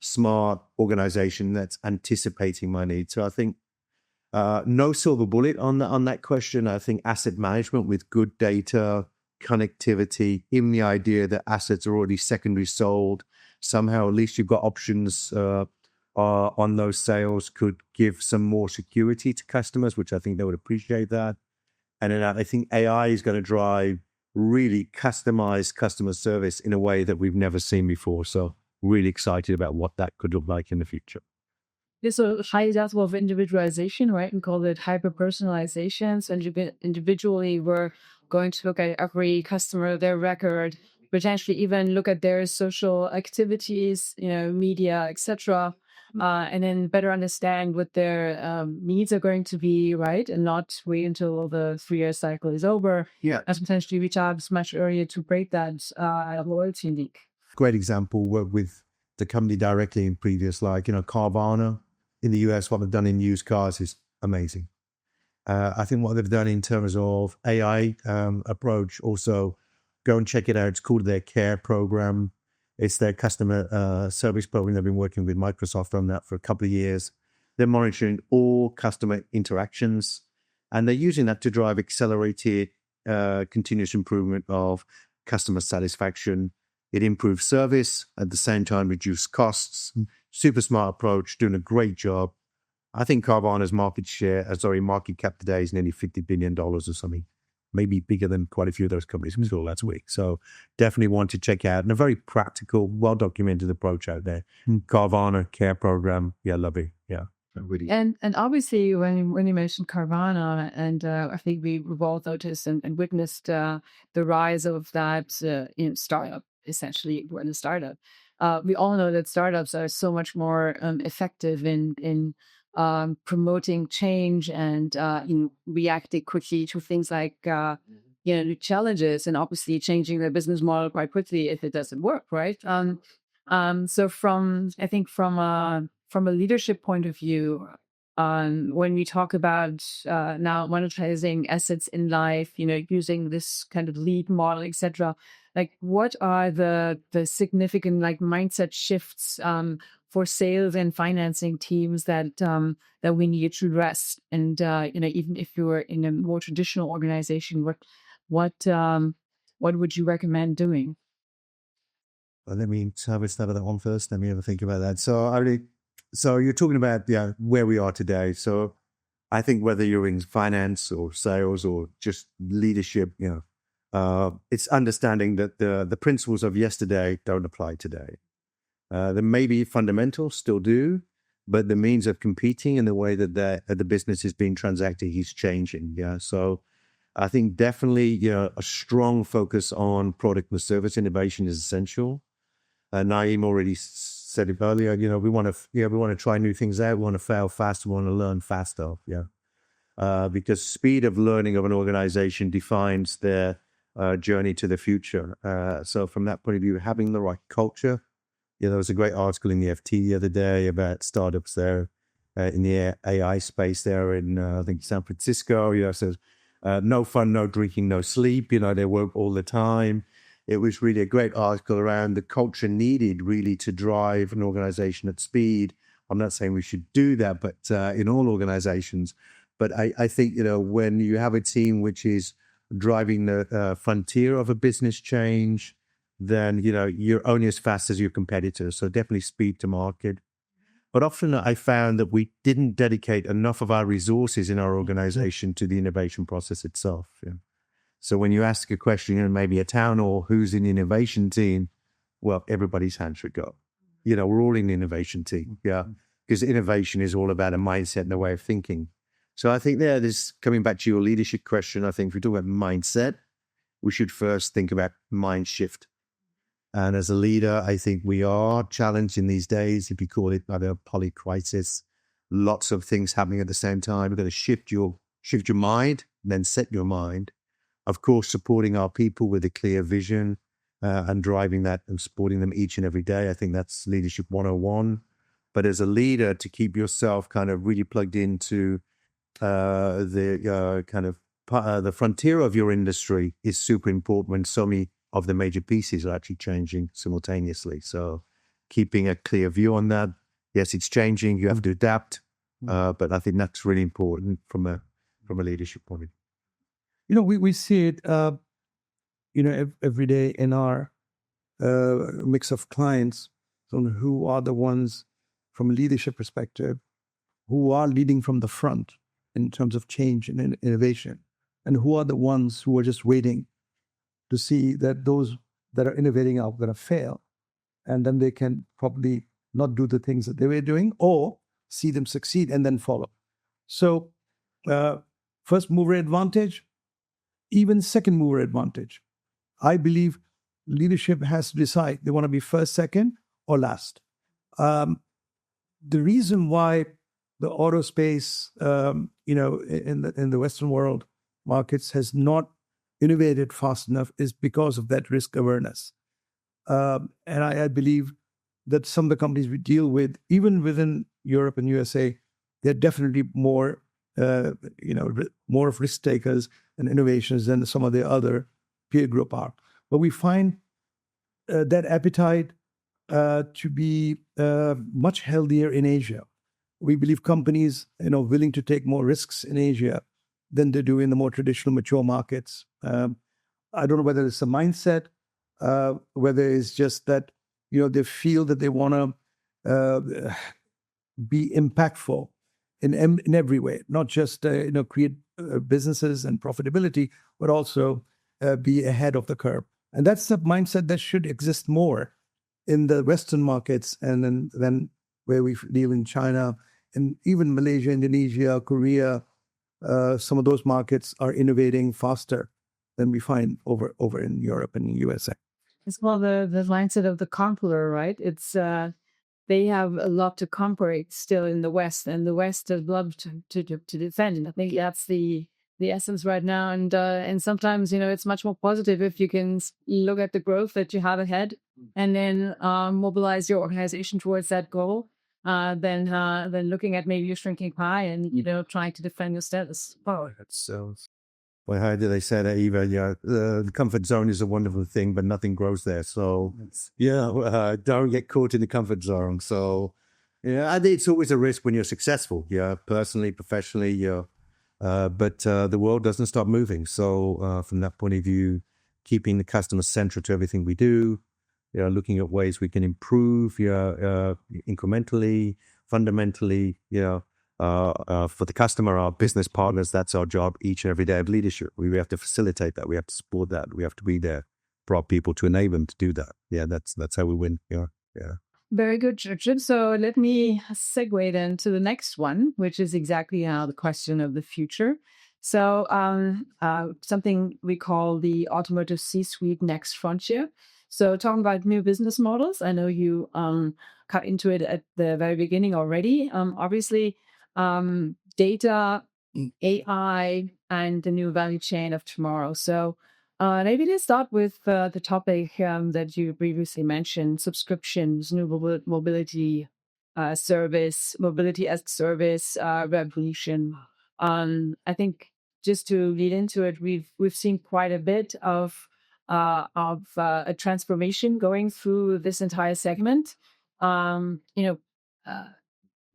smart organization that's anticipating my needs. So I think no silver bullet on that question. I think asset management with good data, connectivity, even the idea that assets are already secondary sold, somehow at least you've got options on those sales could give some more security to customers, which I think they would appreciate that. And then I think AI is going to drive really customized customer service in a way that we've never seen before. So really excited about what that could look like in the future. There's a high level of individualization, right? And call it hyper-personalization. So individually, we're going to look at every customer, their record, potentially even look at their social activities, media, etc., and then better understand what their needs are going to be, right? And not wait until the 3-year cycle is over. Yeah. And potentially reach out much earlier to break that loyalty leak. Great example, worked with the company directly in previous, Carvana in the US, what they've done in used cars is amazing. I think what they've done in terms of AI approach, also go and check it out. It's called their CARE program. It's their customer service program. They've been working with Microsoft on that for a couple of years. They're monitoring all customer interactions, and they're using that to drive accelerated continuous improvement of customer satisfaction. It improves service, at the same time reduce costs. Super smart approach, doing a great job. I think Carvana's market cap today is nearly $50 billion or something. Maybe bigger than quite a few of those companies until last week. So definitely want to check out. And a very practical, well-documented approach out there. Carvana CARE program. Yeah, love it. Yeah. Really. And obviously, when you mentioned Carvana, and I think we've all noticed and witnessed the rise of that startup, essentially, we're in a startup. We all know that startups are so much more effective in promoting change and reacting quickly to things like new challenges, and obviously changing their business model quite quickly if it doesn't work, right? So I think from a leadership point of view, when we talk about now monetizing assets in life, using this kind of lead model, etc., like what are the significant like mindset shifts for sales and financing teams that we need to address? And even if you were in a more traditional organization, what would you recommend doing? Well, let me have a stab at that one first. Let me have a think about that. So you're talking about where we are today. So I think whether you're in finance or sales or just leadership, it's understanding that the principles of yesterday don't apply today. There may be fundamentals, still do, but the means of competing and the way that the business is being transacted is changing. Yeah, so I think definitely a strong focus on product and service innovation is essential. Naeem already said it earlier. We want to try new things out. We want to fail fast. We want to learn faster. Yeah, because speed of learning of an organization defines their journey to the future. So from that point of view, having the right culture. There was a great article in the FT the other day about startups there in the AI space there in I think San Francisco. It says no fun, no drinking, no sleep. They work all the time. It was really a great article around the culture needed really to drive an organization at speed. I'm not saying we should do that, but in all organizations. But I think, when you have a team which is driving the frontier of a business change, then, you're only as fast as your competitors. So definitely speed to market. But often I found that we didn't dedicate enough of our resources in our organization to the innovation process itself. Yeah. So when you ask a question in maybe a town hall, who's in the innovation team? Well, everybody's hand should go. We're all in the innovation team. Yeah. Because innovation is all about a mindset and a way of thinking. So I think this coming back to your leadership question, I think if we talk about mindset, we should first think about mind shift. And as a leader, I think we are challenged in these days, if you call it a polycrisis, lots of things happening at the same time. We've got to shift your mind, then set your mind. Of course, supporting our people with a clear vision and driving that and supporting them each and every day. I think that's leadership 101. But as a leader, to keep yourself kind of really plugged into the frontier of your industry is super important when so many of the major pieces are actually changing simultaneously. So keeping a clear view on that. Yes, it's changing. You have to adapt. But I think that's really important from a leadership point of view. We see it, every day in our mix of clients, who are the ones from a leadership perspective, who are leading from the front in terms of change and innovation, and who are the ones who are just waiting to see that those that are innovating are going to fail, and then they can probably not do the things that they were doing, or see them succeed and then follow. So first mover advantage, even second mover advantage. I believe leadership has to decide they want to be first, second, or last. The reason why the auto space, in the Western world markets has not innovated fast enough is because of that risk awareness. And I believe that some of the companies we deal with, even within Europe and USA, they're definitely more of risk takers and innovations than some of the other peer group are. But we find that appetite to be much healthier in Asia. We believe companies, willing to take more risks in Asia than they do in the more traditional mature markets. I don't know whether it's a mindset, whether it's just that, they feel that they want to be impactful in every way, not just, create businesses and profitability, but also be ahead of the curve. And that's the mindset that should exist more in the Western markets, and then where we deal in China and even Malaysia, Indonesia, Korea. Some of those markets are innovating faster than we find over in Europe and USA. It's more the mindset of the conqueror, right? It's they have a lot to conquer still in the West, and the West has loved to defend. And I think that's the the essence right now. And sometimes, it's much more positive if you can look at the growth that you have ahead and then mobilize your organization towards that goal, than looking at maybe your shrinking pie and, trying to defend your status. Oh, that's well, how do they say that, Eva? Yeah, the comfort zone is a wonderful thing, but nothing grows there. So, don't get caught in the comfort zone. So, I think it's always a risk when you're successful, personally, professionally, but the world doesn't stop moving. So, from that point of view, keeping the customer central to everything we do, looking at ways we can improve, incrementally, fundamentally, for the customer, our business partners, that's our job each and every day of leadership. We have to facilitate that. We have to support that. We have to be there for our people to enable them to do that. Yeah, that's how we win. Yeah. Very good, Richard. So let me segue then to the next one, which is exactly the question of the future. So something we call the automotive C-suite next frontier. So talking about new business models, I know you cut into it at the very beginning already. Obviously, data, AI, and the new value chain of tomorrow. So maybe let's start with the topic that you previously mentioned: subscriptions, new mobility service, mobility as a service revolution. I think just to lead into it, we've seen quite a bit of a transformation going through this entire segment.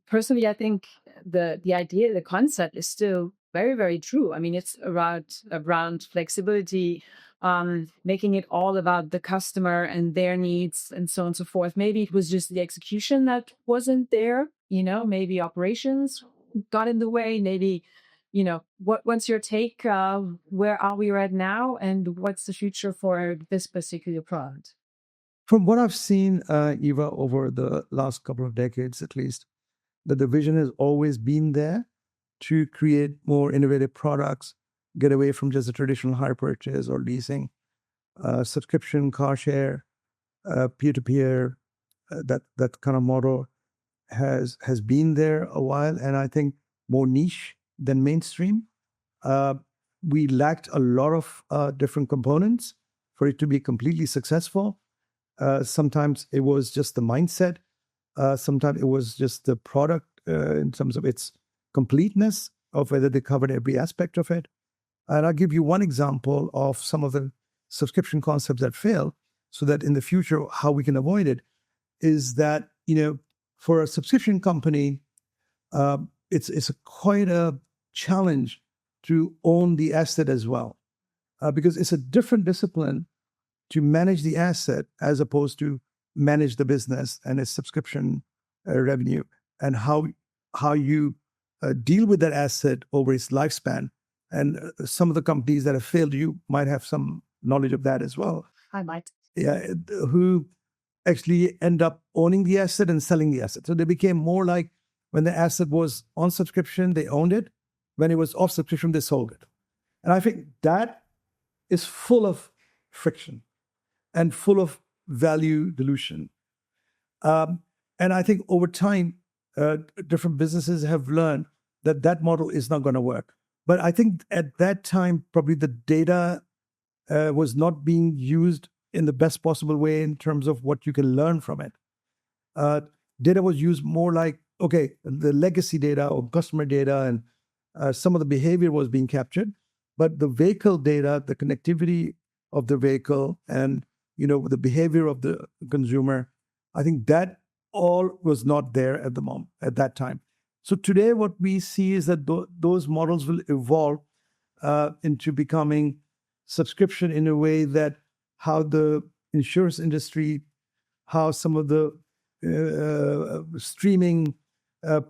Personally, I think the idea, the concept is still very, very true. I mean, it's around flexibility, making it all about the customer and their needs and so on and so forth. Maybe it was just the execution that wasn't there, maybe operations got in the way. Maybe, what's your take? Where are we right now? And what's the future for this particular product? From what I've seen, Eva, over the last couple of decades at least, that the vision has always been there to create more innovative products, get away from just a traditional hire purchase or leasing, subscription, car share, peer-to-peer. That kind of model has been there a while, and I think more niche than mainstream. We lacked a lot of different components for it to be completely successful. Sometimes it was just the mindset. Sometimes it was just the product in terms of its completeness, of whether they covered every aspect of it. And I'll give you one example of some of the subscription concepts that fail, so that in the future, how we can avoid it is that, for a subscription company, it's quite a challenge to own the asset as well, because it's a different discipline to manage the asset as opposed to manage the business and its subscription revenue, and how you deal with that asset over its lifespan. And some of the companies that have failed, you might have some knowledge of that as well. I might. Yeah, who actually end up owning the asset and selling the asset. So they became more like, when the asset was on subscription, they owned it. When it was off subscription, they sold it. And I think that is full of friction and full of value dilution. And I think over time, different businesses have learned that model is not going to work. But I think at that time, probably the data was not being used in the best possible way in terms of what you can learn from it. Data was used more like, okay, the legacy data or customer data, and some of the behavior was being captured. But the vehicle data, the connectivity of the vehicle, and the behavior of the consumer, I think that all was not there at that time. So today, what we see is that those models will evolve into becoming subscription in a way that how the insurance industry, how some of the streaming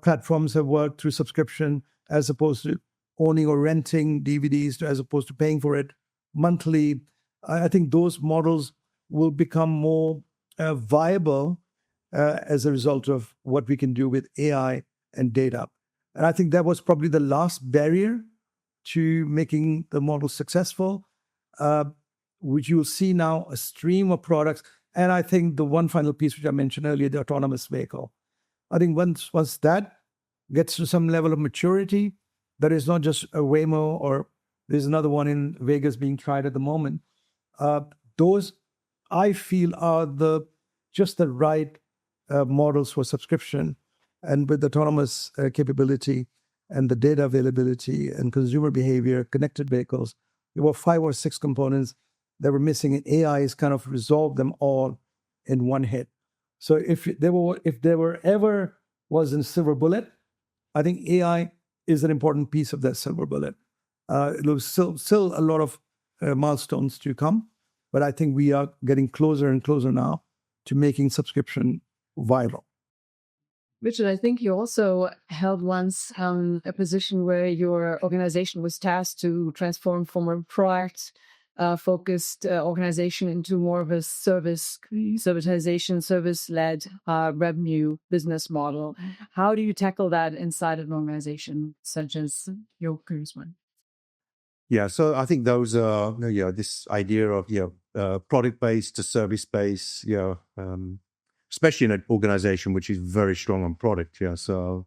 platforms have worked through subscription, as opposed to owning or renting DVDs, as opposed to paying for it monthly. I think those models will become more viable as a result of what we can do with AI and data. And I think that was probably the last barrier to making the model successful, which you'll see now a stream of products. And I think the one final piece, which I mentioned earlier, the autonomous vehicle. I think once that gets to some level of maturity, that is not just a Waymo or There's another one in Vegas being tried at the moment. Those, I feel, are just the right models for subscription. And with autonomous capability and the data availability and consumer behavior, connected vehicles, there were 5 or 6 components that were missing, and AI has kind of resolved them all in one hit. So if there were ever was a silver bullet, I think AI is an important piece of that silver bullet. There's still a lot of milestones to come, but I think we are getting closer and closer now to making subscription viable. Richard, I think you also held once a position where your organization was tasked to transform from a product focused organization into more of a servitization, service-led revenue business model. How do you tackle that inside an organization such as your previous one? Yeah, so I think those are, this idea of, product-based to service-based, especially in an organization which is very strong on product. Yeah, so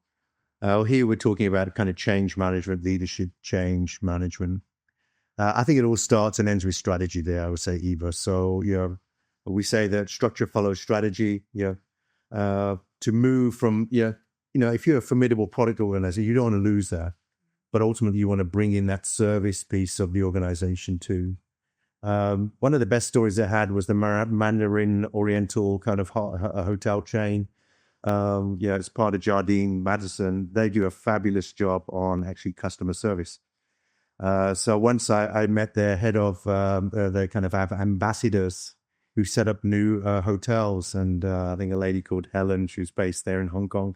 here we're talking about kind of change management, leadership change management. I think it all starts and ends with strategy there, I would say, Eva. So, we say that structure follows strategy, to move from, if you're a formidable product organizer, you don't want to lose that. But ultimately, you want to bring in that service piece of the organization too. One of the best stories I had was the Mandarin Oriental kind of a hotel chain. It's part of Jardine Madison. They do a fabulous job on actually customer service. So once I met their head of their kind of ambassadors who set up new hotels, and I think a lady called Helen, she was based there in Hong Kong,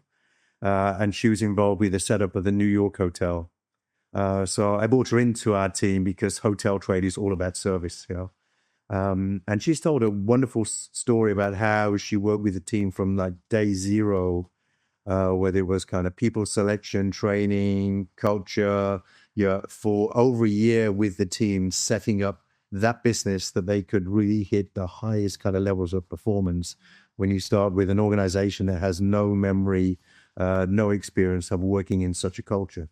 and she was involved with the setup of the New York hotel. So I brought her into our team because hotel trade is all about service, and she's told a wonderful story about how she worked with the team from like day zero, where there was kind of people selection, training, culture, for over a year with the team, setting up that business that they could really hit the highest kind of levels of performance when you start with an organization that has no memory, no experience of working in such a culture.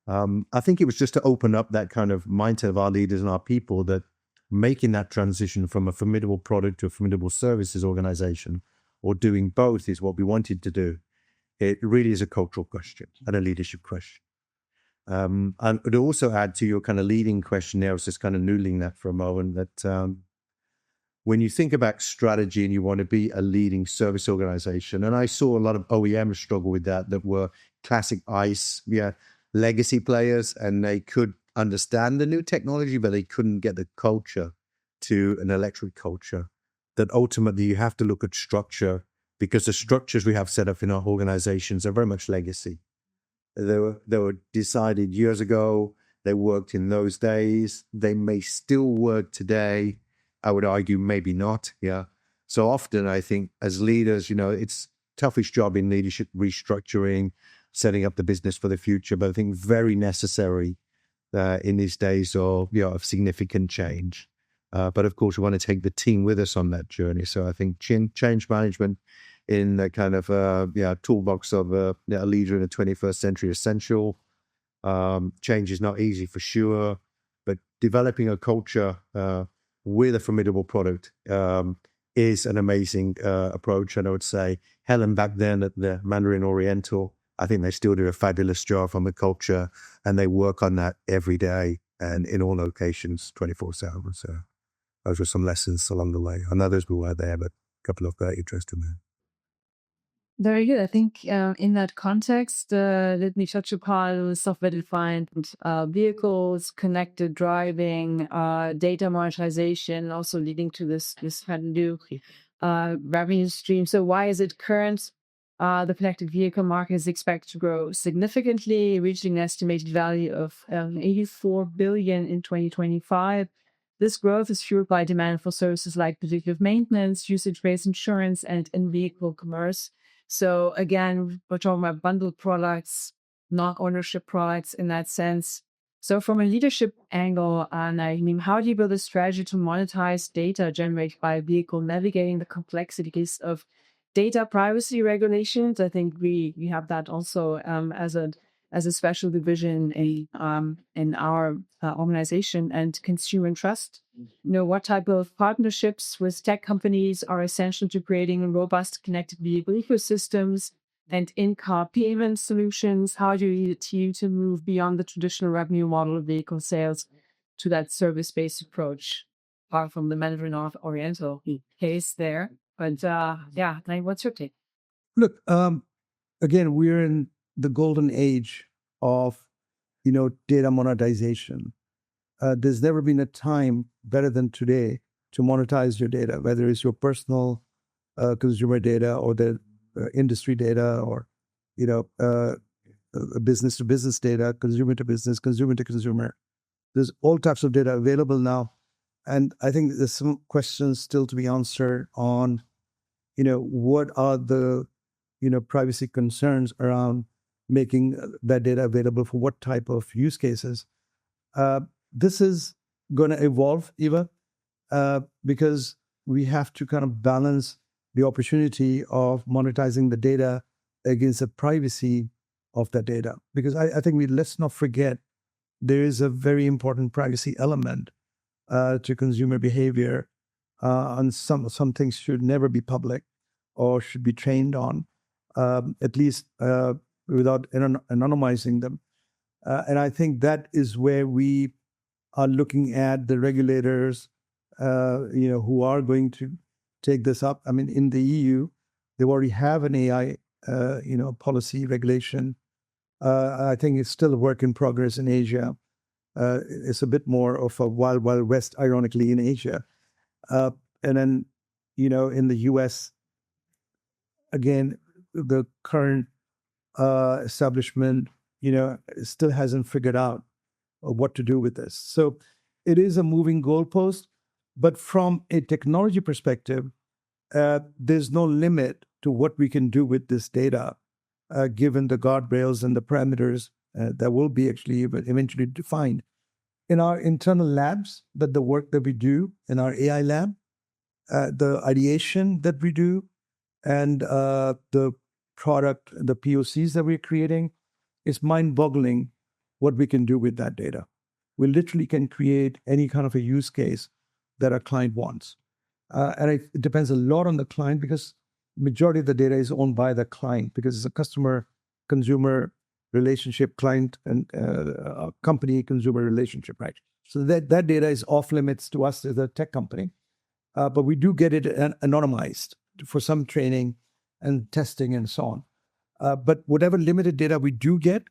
I think it was just to open up that kind of mindset of our leaders and our people that making that transition from a formidable product to a formidable services organization, or doing both, is what we wanted to do. It really is a cultural question and a leadership question. And it also add to your kind of leading question there, I was just kind of noodling that for a moment, that when you think about strategy and you want to be a leading service organization, and I saw a lot of OEMs struggle with that were classic ICE, legacy players, and they could understand the new technology, but they couldn't get the culture to an electric culture. That ultimately you have to look at structure, because the structures we have set up in our organizations are very much legacy. They were decided years ago. They worked in those days. They may still work today. I would argue maybe not. Yeah. So often I think as leaders, it's toughest job in leadership, restructuring, setting up the business for the future, but I think very necessary in these days of significant change. But of course, we want to take the team with us on that journey. So I think change management in the kind of toolbox of a leader in the 21st century is essential. Change is not easy for sure, but developing a culture with a formidable product is an amazing approach. And I would say Helen back then at the Mandarin Oriental, I think they still do a fabulous job from the culture, and they work on that every day and in all locations 24/7. So those were some lessons along the way. I know those we were there, but a couple of interesting men. Very good. I think in that context, let me touch upon software-defined vehicles, connected driving, data monetization, also leading to this kind of new revenue stream. So why is it current? The connected vehicle market is expected to grow significantly, reaching an estimated value of $84 billion in 2025. This growth is fueled by demand for services like predictive maintenance, usage-based insurance, and in-vehicle commerce. So again, we're talking about bundled products, not ownership products in that sense. So from a leadership angle, Naeem, how do you build a strategy to monetize data generated by a vehicle, navigating the complexities of data privacy regulations? I think we have that also as a as a special division in our organization, and consumer trust. What type of partnerships with tech companies are essential to creating robust connected vehicle ecosystems and in-car payment solutions? How do you achieve to move beyond the traditional revenue model of vehicle sales to that service-based approach? Apart from the Mandarin Oriental case there. But Naeem, what's your take? Look, again, we're in the golden age of, data monetization. There's never been a time better than today to monetize your data, whether it's your personal consumer data or the industry data, or business to business data, consumer to business, consumer to consumer. There's all types of data available now, and I think there's some questions still to be answered on, what are the privacy concerns around making that data available for what type of use cases. This is going to evolve, Eva, because we have to kind of balance the opportunity of monetizing the data against the privacy of that data. Because I think let's not forget, there is a very important privacy element to consumer behavior, and some things should never be public or should be trained on, at least without anonymizing them. And I think that is where we are looking at the regulators, who are going to take this up. I mean, in the EU, they already have an AI, policy regulation. I think it's still a work in progress in Asia. It's a bit more of a wild, wild west, ironically, in Asia. And then, in the US, again, the current establishment, still hasn't figured out what to do with this. So it is a moving goalpost. But from a technology perspective, there's no limit to what we can do with this data, given the guardrails and the parameters that will be actually eventually defined. In our internal labs, the work that we do in our AI lab, the ideation that we do, and the product, the POCs that we're creating, it's mind-boggling what we can do with that data. We literally can create any kind of a use case that a client wants. And it depends a lot on the client, because majority of the data is owned by the client, because it's a customer-consumer relationship, client and company-consumer relationship, right? So that data is off limits to us as a tech company. But we do get it anonymized for some training and testing and so on. But whatever limited data we do get,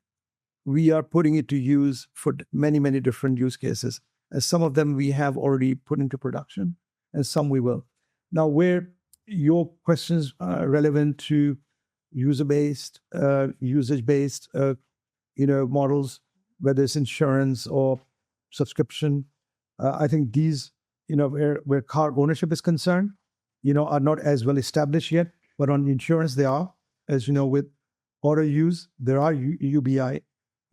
we are putting it to use for many, many different use cases. And some of them we have already put into production, and some we will. Now, where your questions are relevant to user-based, usage-based, models, whether it's insurance or subscription, I think these, where car ownership is concerned, are not as well established yet. But on insurance, they are. As you know, with auto use, there are UBI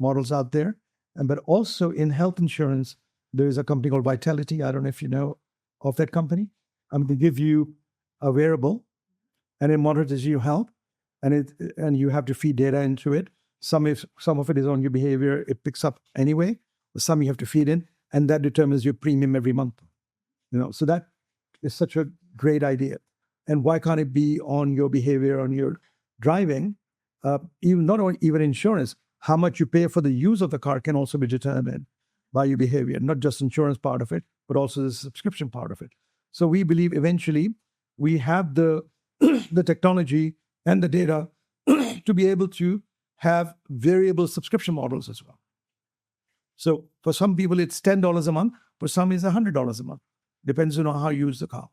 models out there. But also in health insurance, there is a company called Vitality. I don't know if you know of that company. They give you a wearable, and it monitors your health, and you have to feed data into it. Some of it is on your behavior, it picks up anyway. Some you have to feed in, and that determines your premium every month. So that is such a great idea. And why can't it be on your behavior, on your driving? Even insurance, how much you pay for the use of the car can also be determined by your behavior, not just insurance part of it, but also the subscription part of it. So we believe eventually we have the the technology and the data to be able to have variable subscription models as well. So for some people, it's $10 a month. For some, it's $100 a month. Depends on how you use the car.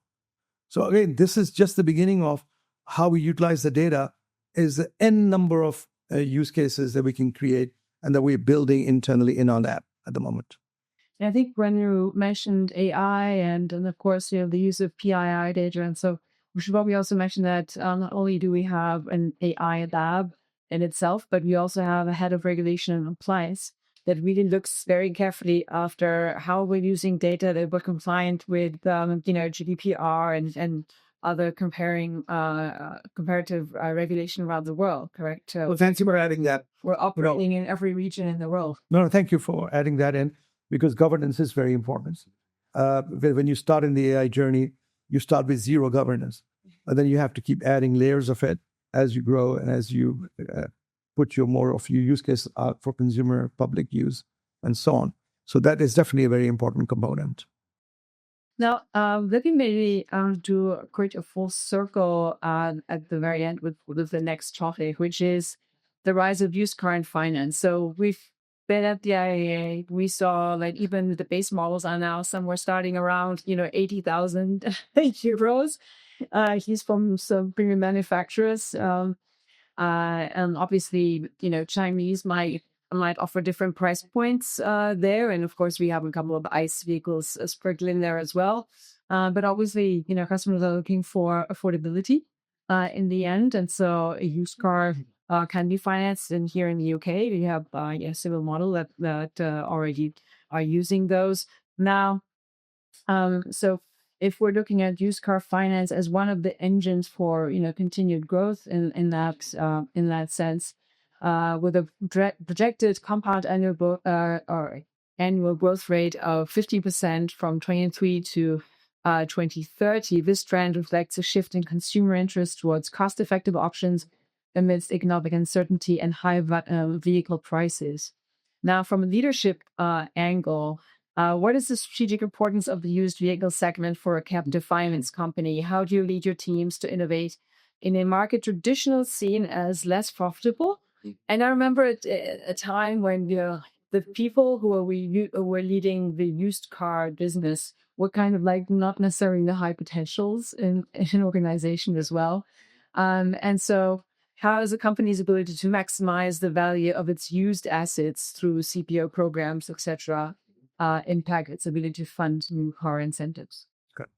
So again, this is just the beginning of how we utilize the data. Is the N number of use cases that we can create and that we're building internally in our lab at the moment. I think when you mentioned AI and of course, the use of PII data, and so we should probably also mention that not only do we have an AI lab in itself, but we also have a head of regulation and compliance that really looks very carefully after how we're using data that we're compliant with, GDPR and other comparative regulation around the world, correct? Well, thank you for adding that. We're operating in every region in the world. No, thank you for adding that in, because governance is very important. When you start in the AI journey, you start with zero governance, and then you have to keep adding layers of it as you grow and as you put more of your use case out for consumer public use and so on. So that is definitely a very important component. Now, let me maybe create a full circle at the very end with the next topic, which is the rise of used car and finance. So we've been at the IAA. We saw like even the base models are now somewhere starting around 80,000 euros. He's from some premium manufacturers, and obviously Chinese might offer different price points there, and of course we have a couple of ICE vehicles sprinkled in there as well. But obviously, customers are looking for affordability in the end, and so a used car can be financed. And here in the UK, we have a civil model that already are using those now. So if we're looking at used car finance as one of the engines for continued growth in that sense, with a projected compound annual growth rate of 50% from 2023 to 2030, this trend reflects a shift in consumer interest towards cost-effective options amidst economic uncertainty and high vehicle prices. Now, from a leadership angle, what is the strategic importance of the used vehicle segment for a captive finance company? How do you lead your teams to innovate in a market traditionally seen as less profitable? And I remember a time when the people who were leading the used car business were kind of like not necessarily the high potentials in an organization as well. And so how is a company's ability to maximize the value of its used assets through CPO programs, etc., impact its ability to fund new car incentives? Okay.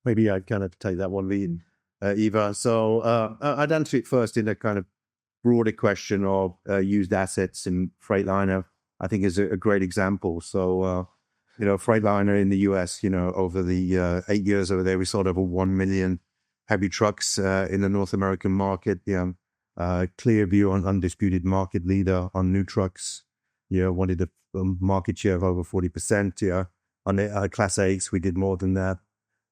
Maybe I'd kind of take that one lead, Eva. So I'd answer it first in a kind of broader question of used assets in Freightliner. I think is a great example. So, Freightliner in the US, over the 8 years over there, we sold over 1 million heavy trucks in the North American market. Clear view on undisputed market leader on new trucks. Wanted a market share of over 40%. On the Class 8s, we did more than that.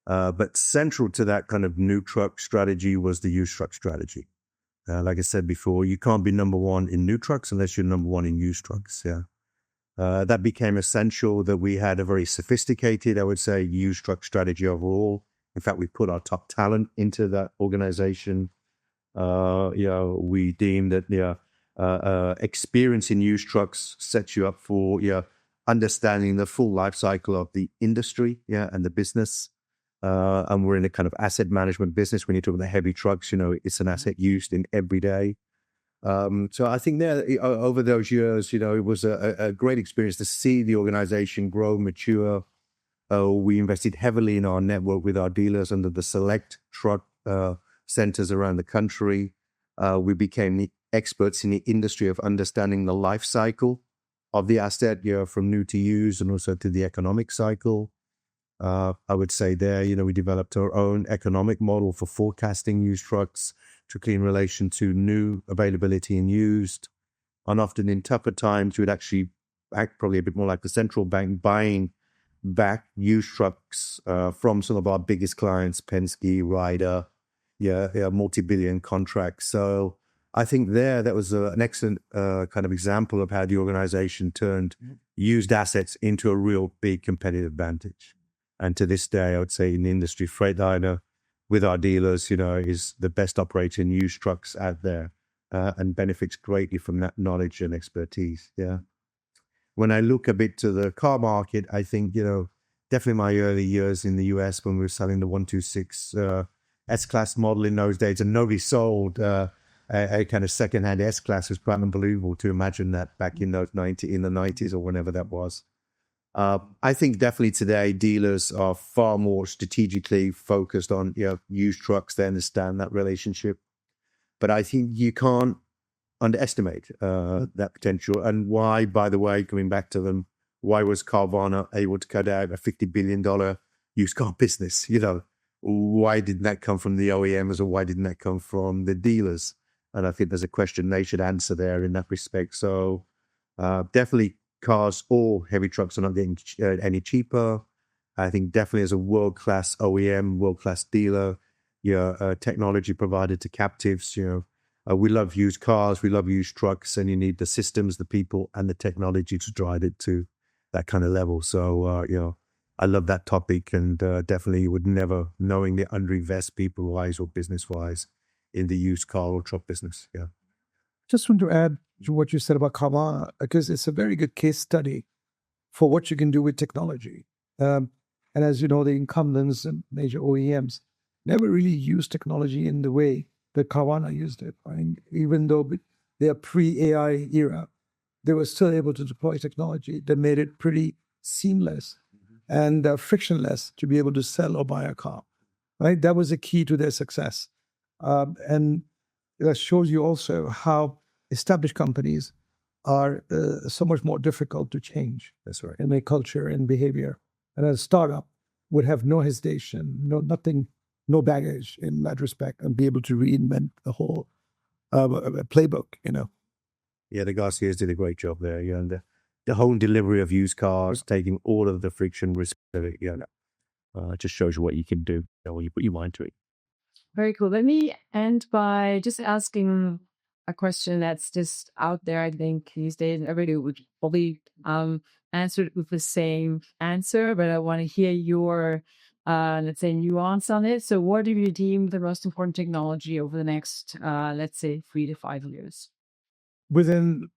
But central to that kind of new truck strategy was the used truck strategy. Like I said before, you can't be number one in new trucks unless you're number one in used trucks. That became essential, that we had a very sophisticated, I would say, used truck strategy overall. In fact, we put our top talent into that organization. We deemed that experience in used trucks sets you up for understanding the full life cycle of the industry and the business. And we're in a kind of asset management business. When you talk about the heavy trucks, it's an asset used in every day. So I think there, over those years, it was a great experience to see the organization grow, mature. We invested heavily in our network with our dealers under the select truck centers around the country. We became the experts in the industry of understanding the life cycle of the asset, from new to used and also to the economic cycle. I would say there, we developed our own economic model for forecasting used trucks, particularly in relation to new availability and used. And often in tougher times, we'd actually act probably a bit more like the central bank, buying back used trucks from some of our biggest clients, Penske, Ryder, multi-billion contracts. So I think that was an excellent kind of example of how the organization turned used assets into a real big competitive advantage. And to this day, I would say in the industry, Freightliner, with our dealers, is the best operator in used trucks out there, and benefits greatly from that knowledge and expertise. When I look a bit to the car market, I think, definitely my early years in the US when we were selling the 126 S-Class model in those days, and nobody sold a kind of second-hand S-Class, was quite unbelievable to imagine that back in the 90s or whenever that was. I think definitely today dealers are far more strategically focused on used trucks. They understand that relationship, but I think you can't underestimate that potential. And why, by the way, coming back to them, why was Carvana able to cut out a $50 billion used car business? why didn't that come from the OEMs or why didn't that come from the dealers? And I think there's a question they should answer there in that respect. So definitely cars or heavy trucks are not getting any cheaper. I think definitely as a world-class OEM, world-class dealer, technology provider to captives, we love used cars, we love used trucks, and you need the systems, the people, and the technology to drive it to that kind of level. So, I love that topic, and definitely would never knowingly underinvest people-wise or business-wise in the used car or truck business. Yeah. Just want to add to what you said about Carvana, because it's a very good case study for what you can do with technology. And as you know, the incumbents and major OEMs never really used technology in the way that Carvana used it. Right? Even though they are pre-AI era, they were still able to deploy technology that made it pretty seamless and frictionless to be able to sell or buy a car. Right? That was a key to their success. And that shows you also how established companies are so much more difficult to change. That's right. In their culture and behavior. And a startup would have no hesitation, nothing, no baggage in that respect, and be able to reinvent the whole playbook, Yeah, the Garcias did a great job there. And the whole delivery of used cars, taking all of the friction risk of it, just shows you what you can do when you put your mind to it. Very cool. Let me end by just asking a question that's just out there. I think these days everybody would probably answer it with the same answer, but I want to hear your, let's say, nuance on it. So what do you deem the most important technology over the next, let's say, 3 to 5 years? Within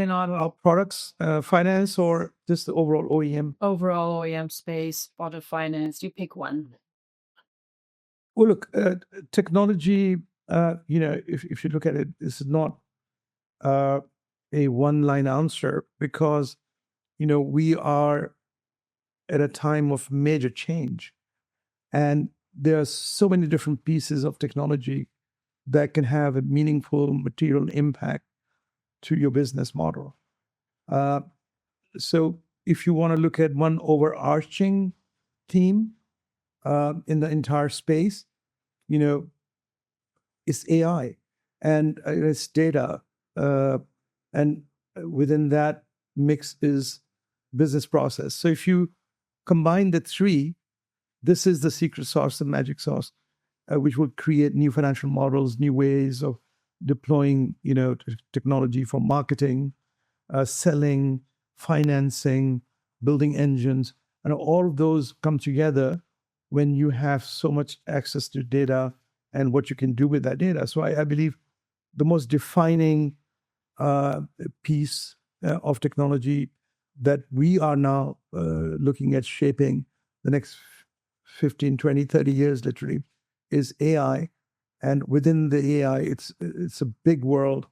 our products, finance, or just the overall OEM? overall OEM space, auto finance, you pick one. Well, look, technology, if you look at it, this is not a one-line answer, because, we are at a time of major change. And there are so many different pieces of technology that can have a meaningful material impact to your business model. So if you want to look at one overarching theme in the entire space, it's AI and it's data. And within that mix is business process. So if you combine the three, this is the secret sauce, the magic sauce, which will create new financial models, new ways of deploying, technology for marketing, selling, financing, building engines, and all of those come together when you have so much access to data and what you can do with that data. So I believe the most defining piece of technology that we are now looking at shaping the next 15, 20, 30 years, literally, is AI. And within the AI, it's a big world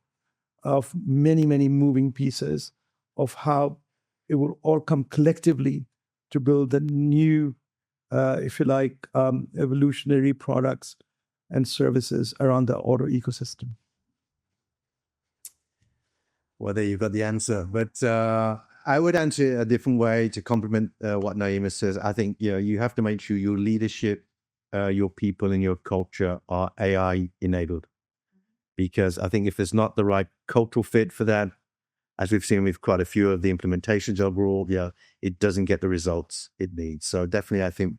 of many, many moving pieces of how it will all come collectively to build the new, if you like, evolutionary products and services around the auto ecosystem. Well, there you've got the answer. But I would answer it a different way to complement what Naeem says. I think you have to make sure your leadership, your people, and your culture are AI enabled. Because I think if there's not the right cultural fit for that, as we've seen with quite a few of the implementations overall, it doesn't get the results it needs. So definitely, I think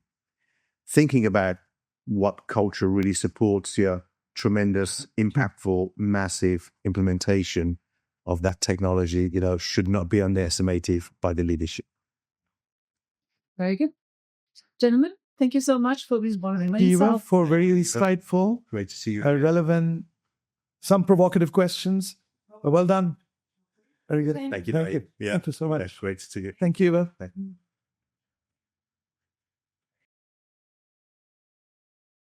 thinking about what culture really supports your tremendous, impactful, massive implementation of that technology, should not be underestimated by the leadership. Very good. Gentlemen, thank you so much for this one. Eva, for very insightful, Great to see you. relevant, some provocative questions. Well done. Very good. Thank you. Thank you. Yeah. Thank you so much. That's great to see you. Thank you, Eva. Thank you.